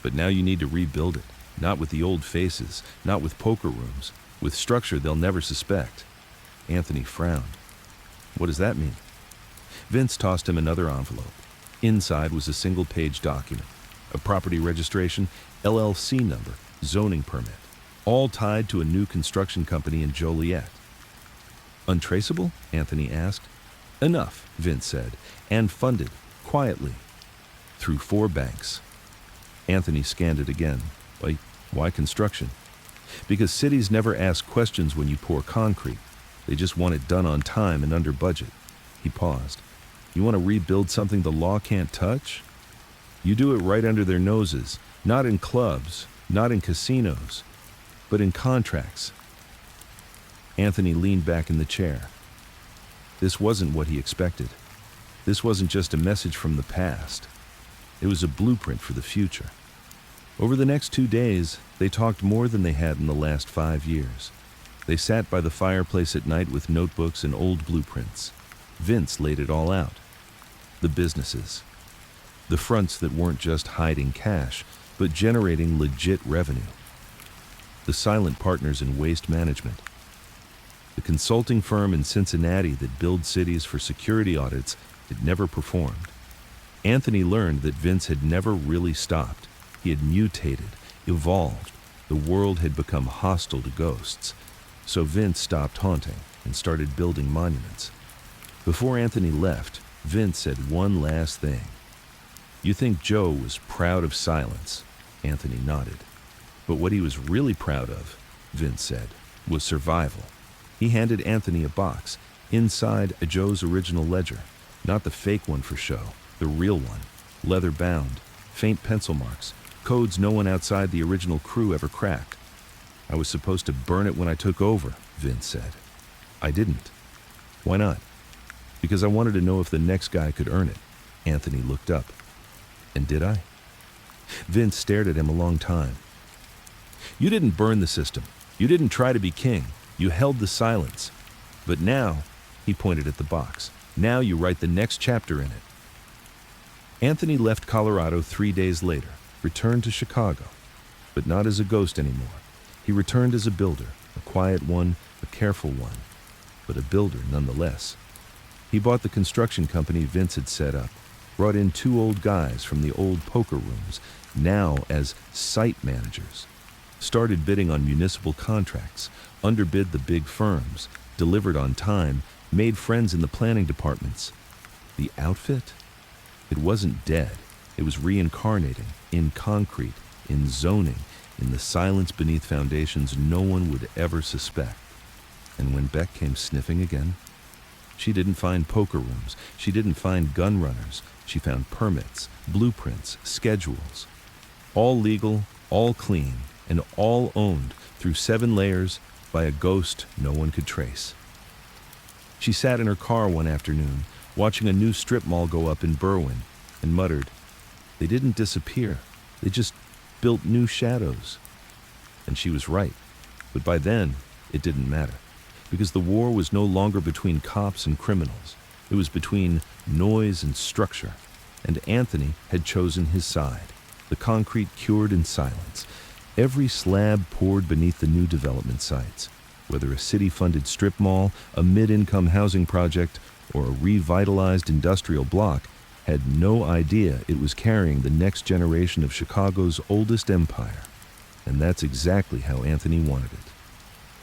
"But now you need to rebuild it. Not with the old faces, not with poker rooms, with structure they'll never suspect." Anthony frowned. "What does that mean?" Vince tossed him another envelope. Inside was a single-page document. A property registration, LLC number, zoning permit, all tied to a new construction company in Joliet. "Untraceable?" Anthony asked. "Enough," Vince said, "and funded, quietly, through 4 banks. Anthony scanned it again. Why construction? Because cities never ask questions when you pour concrete. They just want it done on time and under budget. He paused. You want to rebuild something the law can't touch? You do it right under their noses, not in clubs, not in casinos, but in contracts. Anthony leaned back in the chair. This wasn't what he expected. This wasn't just a message from the past. It was a blueprint for the future. Over the next 2 days, they talked more than they had in the last 5 years. They sat by the fireplace at night with notebooks and old blueprints. Vince laid it all out. The businesses. The fronts that weren't just hiding cash, but generating legit revenue. The silent partners in waste management. The consulting firm in Cincinnati that billed cities for security audits that never performed. Anthony learned that Vince had never really stopped. He had mutated, evolved. The world had become hostile to ghosts. So Vince stopped haunting and started building monuments. Before Anthony left, Vince said one last thing. You think Joe was proud of silence? Anthony nodded. But what he was really proud of, Vince said, was survival. He handed Anthony a box, inside a Joe's original ledger, not the fake one for show, the real one, leather bound, faint pencil marks, codes no one outside the original crew ever cracked. I was supposed to burn it when I took over, Vince said. I didn't. Why not? Because I wanted to know if the next guy could earn it. Anthony looked up. And did I? Vince stared at him a long time. You didn't burn the system. You didn't try to be king. You held the silence. But now, he pointed at the box, now you write the next chapter in it. Anthony left Colorado 3 days later, returned to Chicago, but not as a ghost anymore. He returned as a builder, a quiet one, a careful one, but a builder nonetheless. He bought the construction company Vince had set up, brought in 2 old guys from the old poker rooms, now as site managers, started bidding on municipal contracts, underbid the big firms, delivered on time, made friends in the planning departments. The outfit? It wasn't dead. It was reincarnating, in concrete, in zoning, in the silence beneath foundations no one would ever suspect. And when Beck came sniffing again, she didn't find poker rooms, she didn't find gun runners, she found permits, blueprints, schedules. All legal, all clean, and all owned through 7 layers by a ghost no one could trace. She sat in her car one afternoon, watching a new strip mall go up in Berwyn, and muttered, they didn't disappear, they just built new shadows. and she was right. But by then, it didn't matter, because the war was no longer between cops and criminals. It was between noise and structure, and Anthony had chosen his side. The concrete cured in silence. Every slab poured beneath the new development sites, whether a city-funded strip mall, a mid-income housing project, or a revitalized industrial block, had no idea it was carrying the next generation of Chicago's oldest empire. And that's exactly how Anthony wanted it.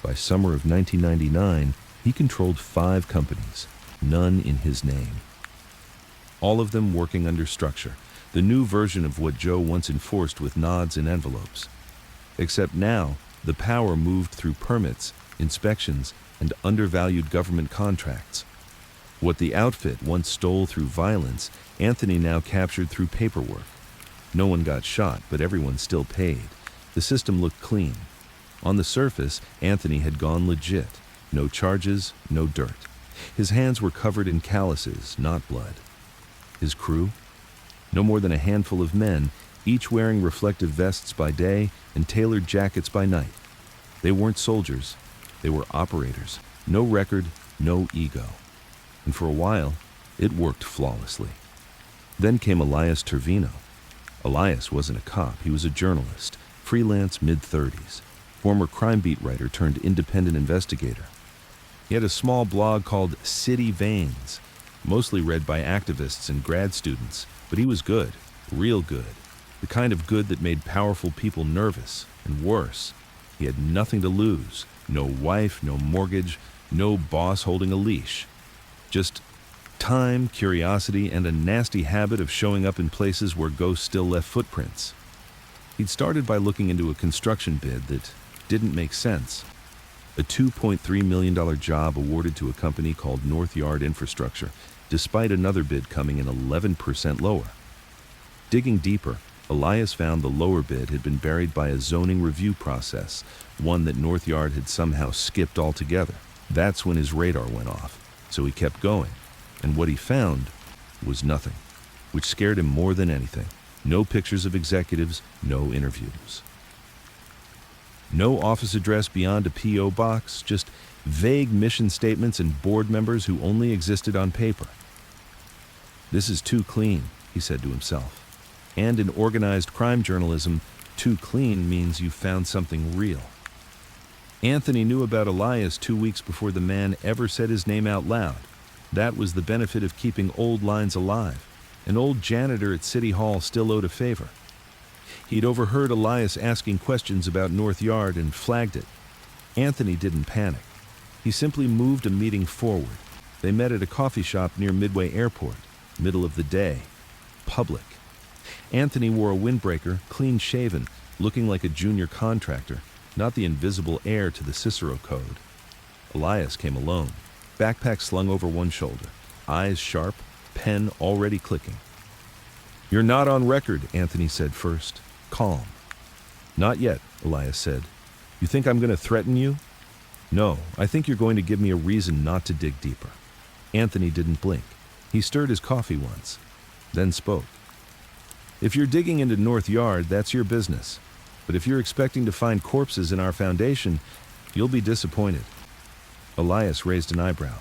By summer of 1999, he controlled 5 companies, none in his name. All of them working under structure, the new version of what Joe once enforced with nods and envelopes. Except now, the power moved through permits, inspections, and undervalued government contracts. What the outfit once stole through violence, Anthony now captured through paperwork. No one got shot, but everyone still paid. The system looked clean. On the surface, Anthony had gone legit. No charges, no dirt. His hands were covered in calluses, not blood. His crew? No more than a handful of men, each wearing reflective vests by day and tailored jackets by night. They weren't soldiers. They were operators. No record, no ego. And for a while, it worked flawlessly. Then came Elias Tervino. Elias wasn't a cop, he was a journalist, freelance mid-30s, former crime beat writer turned independent investigator. He had a small blog called City Veins, mostly read by activists and grad students, but he was good, real good, the kind of good that made powerful people nervous, and worse, he had nothing to lose, no wife, no mortgage, no boss holding a leash. Just time, curiosity, and a nasty habit of showing up in places where ghosts still left footprints. He'd started by looking into a construction bid that didn't make sense. A $2.3 million job awarded to a company called North Yard Infrastructure, despite another bid coming in 11% lower. Digging deeper, Elias found the lower bid had been buried by a zoning review process, one that North Yard had somehow skipped altogether. That's when his radar went off. So he kept going, and what he found was nothing, which scared him more than anything. No pictures of executives, no interviews. No office address beyond a P.O. box, just vague mission statements and board members who only existed on paper. This is too clean, he said to himself. And in organized crime journalism, too clean means you've found something real. Anthony knew about Elias 2 weeks before the man ever said his name out loud. That was the benefit of keeping old lines alive. An old janitor at City Hall still owed a favor. He'd overheard Elias asking questions about North Yard and flagged it. Anthony didn't panic. He simply moved a meeting forward. They met at a coffee shop near Midway Airport, middle of the day. Public. Anthony wore a windbreaker, clean-shaven, looking like a junior contractor, not the invisible heir to the Cicero Code. Elias came alone, backpack slung over one shoulder, eyes sharp, pen already clicking. "You're not on record," Anthony said first, calm. "Not yet," Elias said. "You think I'm going to threaten you?" "No, I think you're going to give me a reason not to dig deeper." Anthony didn't blink. He stirred his coffee once, then spoke. "If you're digging into North Yard, that's your business. But if you're expecting to find corpses in our foundation, you'll be disappointed." Elias raised an eyebrow.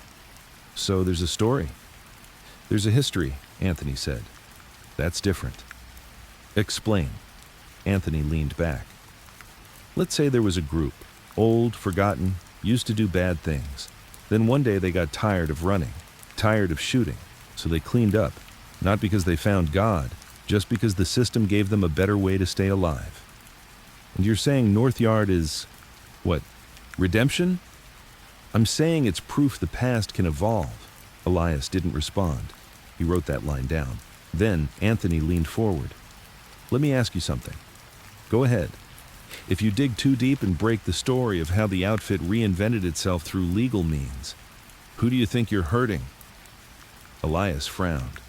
"So there's a story?" "There's a history," Anthony said. "That's different." "Explain." Anthony leaned back. "Let's say there was a group, old, forgotten, used to do bad things. Then one day they got tired of running, tired of shooting, so they cleaned up, not because they found God, just because the system gave them a better way to stay alive. And you're saying North Yard is, what, redemption?" "I'm saying it's proof the past can evolve." Elias didn't respond. He wrote that line down. Then Anthony leaned forward. "Let me ask you something. Go ahead. If you dig too deep and break the story of how the outfit reinvented itself through legal means, who do you think you're hurting?" Elias frowned.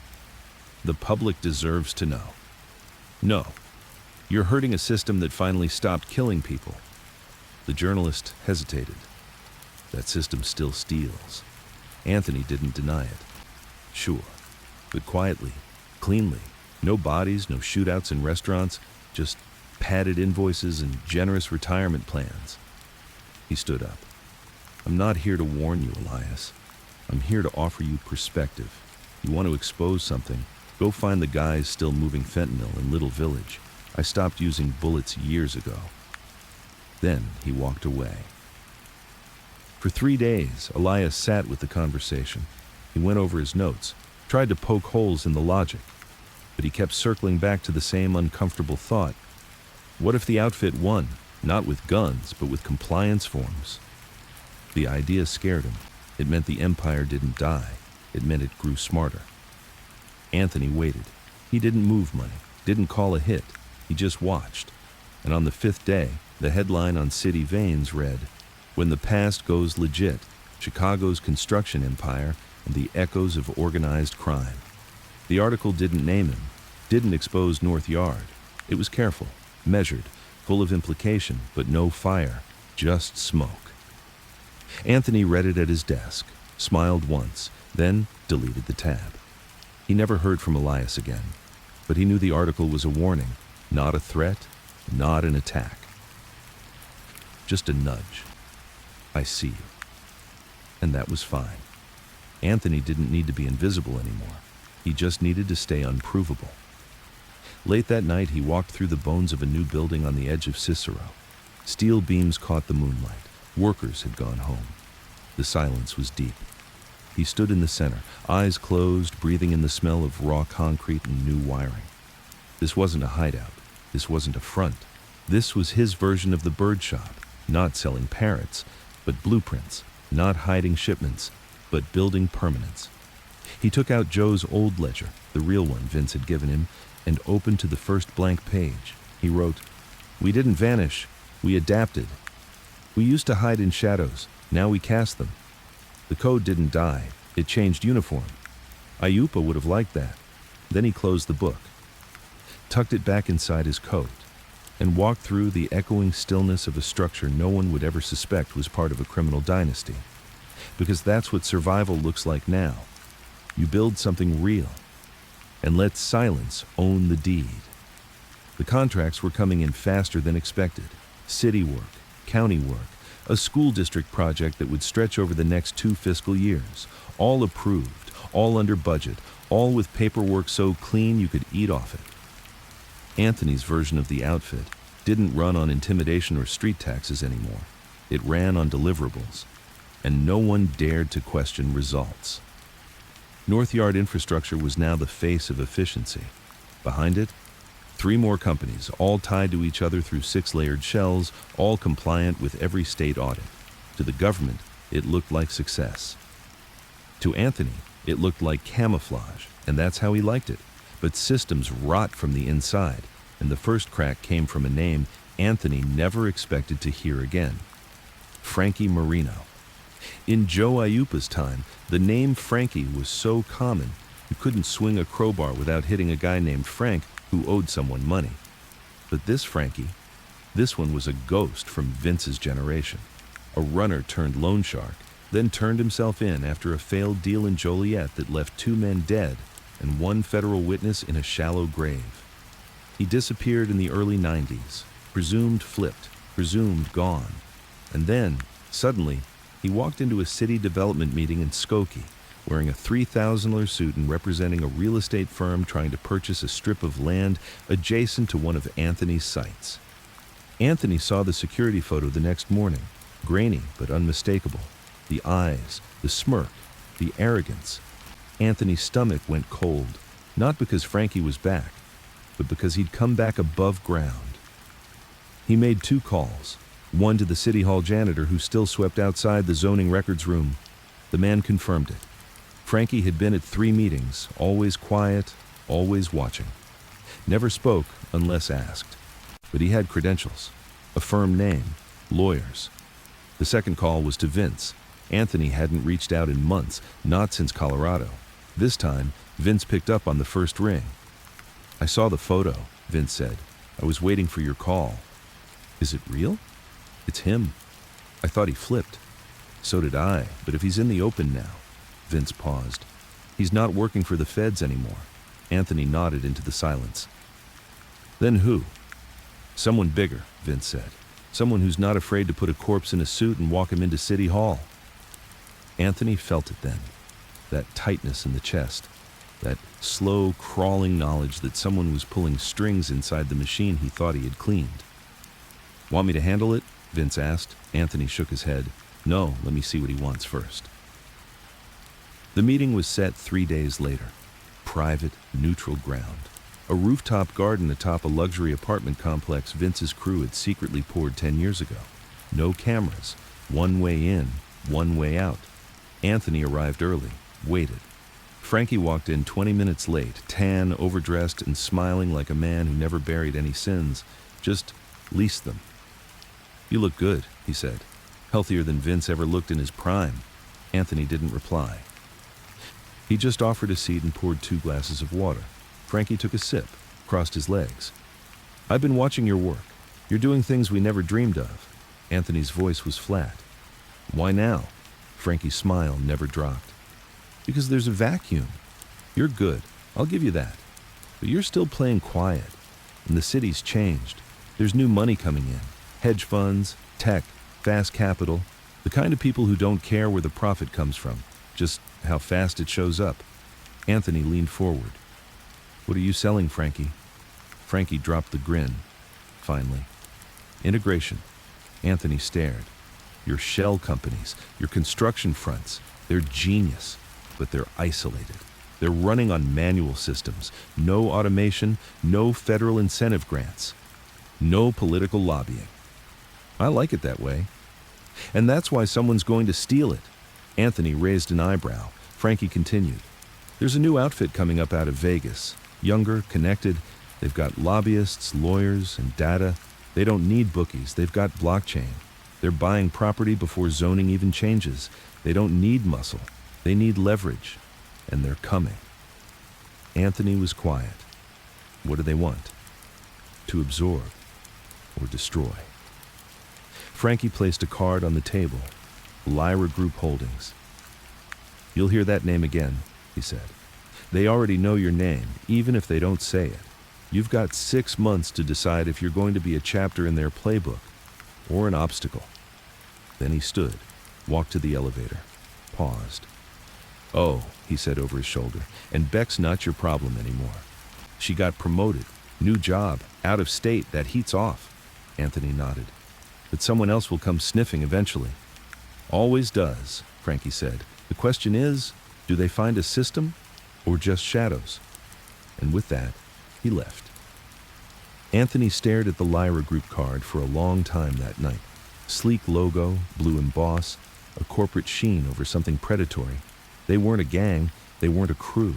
"The public deserves to know." "No. You're hurting a system that finally stopped killing people." The journalist hesitated. "That system still steals." Anthony didn't deny it. "Sure, but quietly, cleanly. No bodies, no shootouts in restaurants, just padded invoices and generous retirement plans. He stood up. I'm not here to warn you, Elias. I'm here to offer you perspective. You want to expose something, go find the guys still moving fentanyl in Little Village. I stopped using bullets years ago. Then he walked away. For 3 days, Elias sat with the conversation. He went over his notes, tried to poke holes in the logic, but he kept circling back to the same uncomfortable thought. What if the outfit won, not with guns, but with compliance forms? The idea scared him. It meant the empire didn't die. It meant it grew smarter. Anthony waited. He didn't move money, didn't call a hit. He just watched. And on the 5th day, the headline on City Veins read, "When the past goes legit, Chicago's construction empire and the echoes of organized crime." The article didn't name him, didn't expose North Yard. It was careful, measured, full of implication, but no fire, just smoke. Anthony read it at his desk, smiled once, then deleted the tab. He never heard from Elias again, but he knew the article was a warning, not a threat, not an attack. Just a nudge. I see you. And that was fine. Anthony didn't need to be invisible anymore. He just needed to stay unprovable. Late that night, he walked through the bones of a new building on the edge of Cicero. Steel beams caught the moonlight. Workers had gone home. The silence was deep. He stood in the center, eyes closed, breathing in the smell of raw concrete and new wiring. This wasn't a hideout. This wasn't a front. This was his version of the bird shop, not selling parrots, but blueprints, not hiding shipments, but building permanence. He took out Joe's old ledger, the real one Vince had given him, and opened to the first blank page. He wrote, "We didn't vanish, we adapted. We used to hide in shadows, now we cast them. The code didn't die, it changed uniform. Aiuppa would have liked that." Then he closed the book, tucked it back inside his coat, and walked through the echoing stillness of a structure no one would ever suspect was part of a criminal dynasty. Because that's what survival looks like now. You build something real, and let silence own the deed. The contracts were coming in faster than expected. City work, county work, a school district project that would stretch over the next 2 fiscal years. All approved, all under budget, all with paperwork so clean you could eat off it. Anthony's version of the outfit didn't run on intimidation or street taxes anymore. It ran on deliverables, and no one dared to question results. North Yard Infrastructure was now the face of efficiency. Behind it, 3 more companies, all tied to each other through 6-layered shells, all compliant with every state audit. To the government, it looked like success. To Anthony, it looked like camouflage, and that's how he liked it. But systems rot from the inside, and the first crack came from a name Anthony never expected to hear again. Frankie Marino. In Joe Aiuppa's time, the name Frankie was so common, you couldn't swing a crowbar without hitting a guy named Frank who owed someone money. But this Frankie, this one was a ghost from Vince's generation. A runner turned loan shark, then turned himself in after a failed deal in Joliet that left 2 men dead and 1 federal witness in a shallow grave. He disappeared in the early 90s, presumed flipped, presumed gone. And then, suddenly, he walked into a city development meeting in Skokie, wearing a $3,000 suit and representing a real estate firm trying to purchase a strip of land adjacent to one of Anthony's sites. Anthony saw the security photo the next morning, grainy but unmistakable. The eyes, the smirk, the arrogance. Anthony's stomach went cold, not because Frankie was back, but because he'd come back above ground. He made 2 calls, one to the city hall janitor who still swept outside the zoning records room. The man confirmed it. Frankie had been at 3 meetings, always quiet, always watching. Never spoke unless asked. But he had credentials, a firm name, lawyers. The second call was to Vince. Anthony hadn't reached out in months, not since Colorado. This time, Vince picked up on the first ring. "I saw the photo," Vince said. "I was waiting for your call." "Is it real?" "It's him. I thought he flipped." "So did I, but if he's in the open now." Vince paused. "He's not working for the feds anymore." Anthony nodded into the silence. "Then who?" Someone bigger, Vince said. Someone who's not afraid to put a corpse in a suit and walk him into City Hall. Anthony felt it then, that tightness in the chest, that slow, crawling knowledge that someone was pulling strings inside the machine he thought he had cleaned. Want me to handle it? Vince asked. Anthony shook his head. No, let me see what he wants first. The meeting was set 3 days later. Private, neutral ground. A rooftop garden atop a luxury apartment complex Vince's crew had secretly poured 10 years ago. No cameras. One way in, one way out. Anthony arrived early, waited. Frankie walked in 20 minutes late, tan, overdressed, and smiling like a man who never buried any sins, just leased them. You look good, he said. Healthier than Vince ever looked in his prime. Anthony didn't reply. He just offered a seat and poured 2 glasses of water. Frankie took a sip, crossed his legs. I've been watching your work. You're doing things we never dreamed of. Anthony's voice was flat. Why now? Frankie's smile never dropped. Because there's a vacuum. You're good, I'll give you that. But you're still playing quiet. And the city's changed. There's new money coming in. Hedge funds, tech, fast capital. The kind of people who don't care where the profit comes from, just how fast it shows up. Anthony leaned forward. What are you selling, Frankie? Frankie dropped the grin. Finally. Integration. Anthony stared. Your shell companies, your construction fronts, they're genius, but they're isolated. They're running on manual systems. No automation, no federal incentive grants. No political lobbying. I like it that way. And that's why someone's going to steal it. Anthony raised an eyebrow. Frankie continued. There's a new outfit coming up out of Vegas. Younger, connected. They've got lobbyists, lawyers, and data. They don't need bookies. They've got blockchain. They're buying property before zoning even changes. They don't need muscle. They need leverage. And they're coming. Anthony was quiet. What do they want? To absorb or destroy. Frankie placed a card on the table. Lyra Group Holdings. You'll hear that name again, he said. They already know your name, even if they don't say it. You've got 6 months to decide if you're going to be a chapter in their playbook or an obstacle. Then he stood, walked to the elevator, paused. Oh, he said over his shoulder, and Beck's not your problem anymore. She got promoted, new job, out of state, that heat's off. Anthony nodded. But someone else will come sniffing eventually. Always does, Frankie said. The question is, do they find a system or just shadows? And with that, he left. Anthony stared at the Lyra Group card for a long time that night. Sleek logo, blue emboss, a corporate sheen over something predatory. They weren't a gang, they weren't a crew.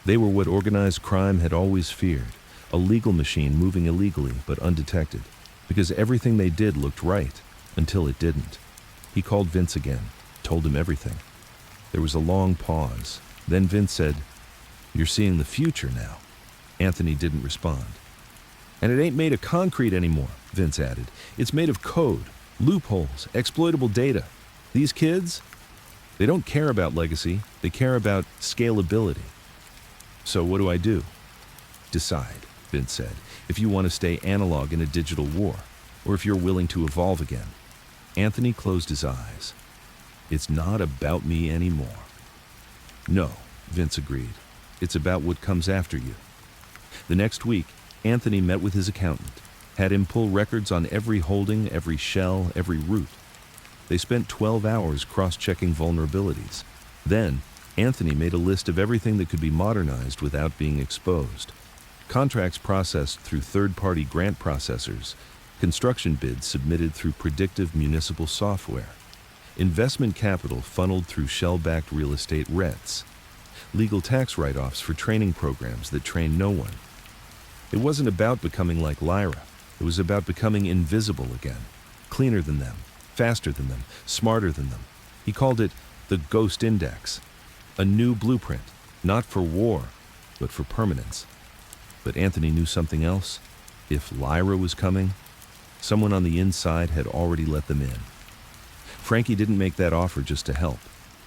They were what organized crime had always feared, a legal machine moving illegally but undetected, because everything they did looked right, until it didn't. He called Vince again, told him everything. There was a long pause. Then Vince said, You're seeing the future now. Anthony didn't respond. And it ain't made of concrete anymore, Vince added. It's made of code, loopholes, exploitable data. These kids, they don't care about legacy. They care about scalability. So what do I do? Decide, Vince said, if you want to stay analog in a digital war, or if you're willing to evolve again. Anthony closed his eyes. It's not about me anymore. No, Vince agreed. It's about what comes after you. The next week, Anthony met with his accountant, had him pull records on every holding, every shell, every route. They spent 12 hours cross-checking vulnerabilities. Then, Anthony made a list of everything that could be modernized without being exposed. Contracts processed through third-party grant processors, construction bids submitted through predictive municipal software, investment capital funneled through shell-backed real estate REITs, legal tax write-offs for training programs that train no one. It wasn't about becoming like Lyra. It was about becoming invisible again, cleaner than them, faster than them, smarter than them. He called it the Ghost Index, a new blueprint, not for war, but for permanence. But Anthony knew something else. If Lyra was coming, someone on the inside had already let them in. Frankie didn't make that offer just to help.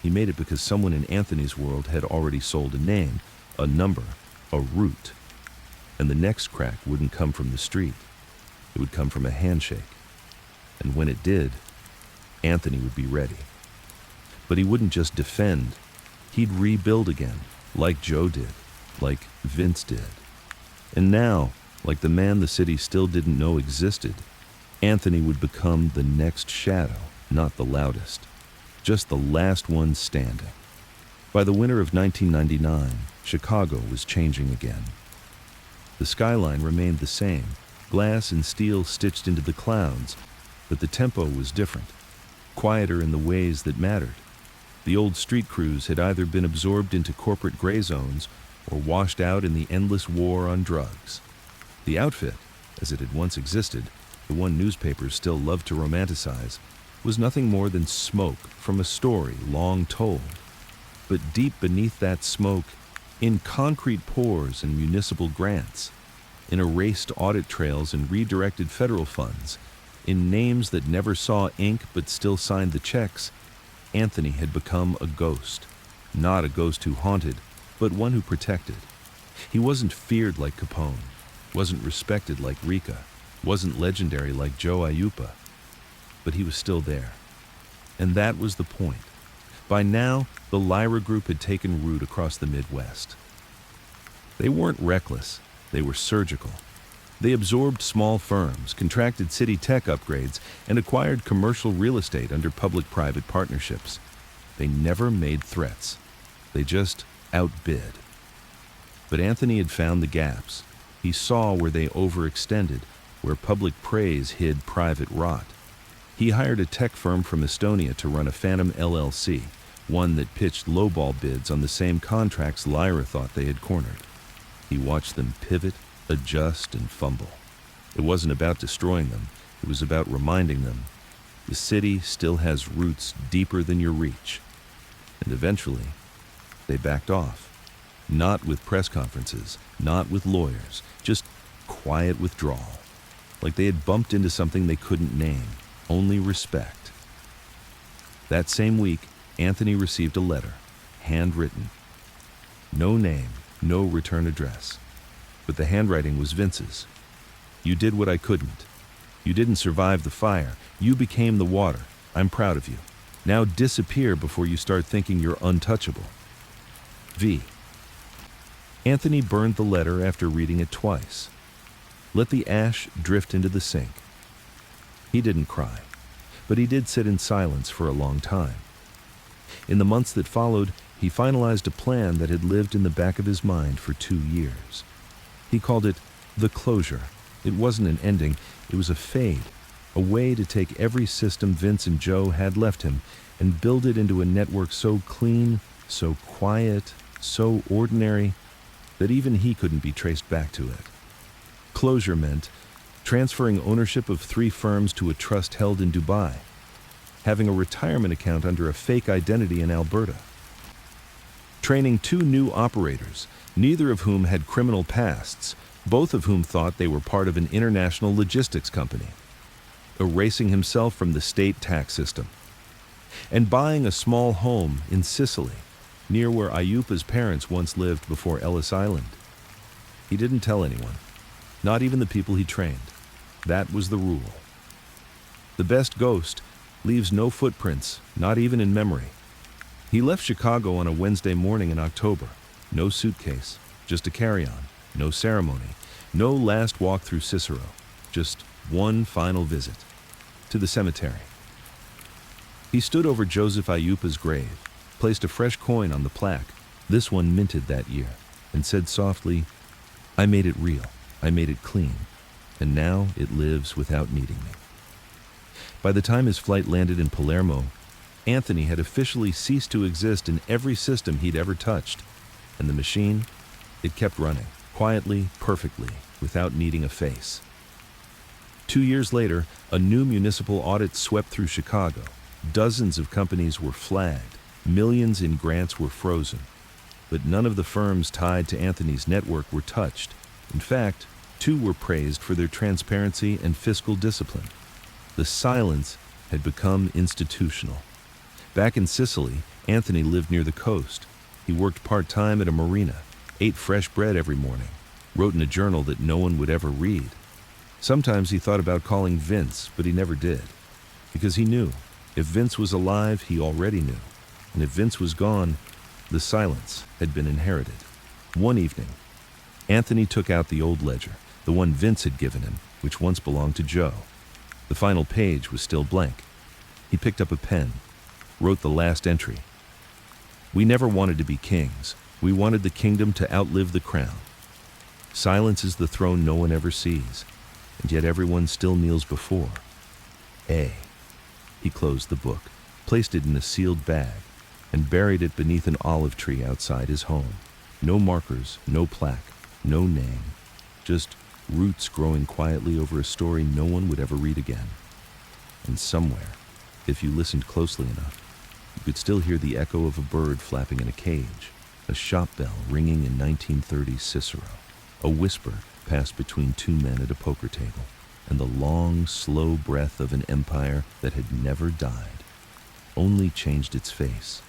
He made it because someone in Anthony's world had already sold a name, a number, a route. And the next crack wouldn't come from the street. It would come from a handshake. And when it did, Anthony would be ready. But he wouldn't just defend. He'd rebuild again, like Joe did, like Vince did. And now, like the man the city still didn't know existed, Anthony would become the next shadow, not the loudest, just the last one standing. By the winter of 1999, Chicago was changing again. The skyline remained the same, glass and steel stitched into the clouds, but the tempo was different, quieter in the ways that mattered. The old street crews had either been absorbed into corporate gray zones or washed out in the endless war on drugs. The outfit, as it had once existed, the one newspapers still loved to romanticize, was nothing more than smoke from a story long told. But deep beneath that smoke, in concrete pores and municipal grants, in erased audit trails and redirected federal funds, in names that never saw ink but still signed the checks, Anthony had become a ghost. Not a ghost who haunted, but one who protected. He wasn't feared like Capone, wasn't respected like Ricca, wasn't legendary like Joe Aiuppa, but he was still there. And that was the point. By now, the Lyra Group had taken root across the Midwest. They weren't reckless, they were surgical. They absorbed small firms, contracted city tech upgrades, and acquired commercial real estate under public-private partnerships. They never made threats. They just outbid. But Anthony had found the gaps. He saw where they overextended, where public praise hid private rot. He hired a tech firm from Estonia to run a phantom LLC, one that pitched lowball bids on the same contracts Lyra thought they had cornered. He watched them pivot, adjust, and fumble. It wasn't about destroying them. It was about reminding them the city still has roots deeper than your reach. And eventually, they backed off. Not with press conferences, not with lawyers, just quiet withdrawal. Like they had bumped into something they couldn't name, only respect. That same week, Anthony received a letter, handwritten. No name, no return address. But the handwriting was Vince's. You did what I couldn't. You didn't survive the fire. You became the water. I'm proud of you. Now disappear before you start thinking you're untouchable. V. Anthony burned the letter after reading it twice. Let the ash drift into the sink. He didn't cry, but he did sit in silence for a long time. In the months that followed, he finalized a plan that had lived in the back of his mind for 2 years. He called it the closure. It wasn't an ending, it was a fade, a way to take every system Vince and Joe had left him and build it into a network so clean, so quiet, so ordinary, that even he couldn't be traced back to it. Closure meant transferring ownership of 3 firms to a trust held in Dubai, having a retirement account under a fake identity in Alberta, training 2 new operators, neither of whom had criminal pasts, both of whom thought they were part of an international logistics company, erasing himself from the state tax system, and buying a small home in Sicily, near where Aiuppa's parents once lived before Ellis Island. He didn't tell anyone, not even the people he trained. That was the rule. The best ghost leaves no footprints, not even in memory. He left Chicago on a Wednesday morning in October. No suitcase, just a carry-on, no ceremony, no last walk through Cicero, just one final visit, to the cemetery. He stood over Joseph Aiuppa's grave, placed a fresh coin on the plaque, this one minted that year, and said softly, I made it real, I made it clean, and now it lives without needing me. By the time his flight landed in Palermo, Anthony had officially ceased to exist in every system he'd ever touched, and the machine, it kept running, quietly, perfectly, without needing a face. 2 years later, a new municipal audit swept through Chicago. Dozens of companies were flagged, millions in grants were frozen, but none of the firms tied to Anthony's network were touched. In fact, 2 were praised for their transparency and fiscal discipline. The silence had become institutional. Back in Sicily, Anthony lived near the coast. He worked part-time at a marina, ate fresh bread every morning, wrote in a journal that no one would ever read. Sometimes he thought about calling Vince, but he never did. Because he knew, if Vince was alive, he already knew. And if Vince was gone, the silence had been inherited. One evening, Anthony took out the old ledger, the one Vince had given him, which once belonged to Joe. The final page was still blank. He picked up a pen, wrote the last entry. We never wanted to be kings. We wanted the kingdom to outlive the crown. Silence is the throne no one ever sees, and yet everyone still kneels before. He closed the book, placed it in a sealed bag, and buried it beneath an olive tree outside his home. No markers, no plaque, no name, just roots growing quietly over a story no one would ever read again. And somewhere, if you listened closely enough, you could still hear the echo of a bird flapping in a cage, a shop bell ringing in 1930s Cicero, a whisper passed between two men at a poker table, and the long, slow breath of an empire that had never died, only changed its face.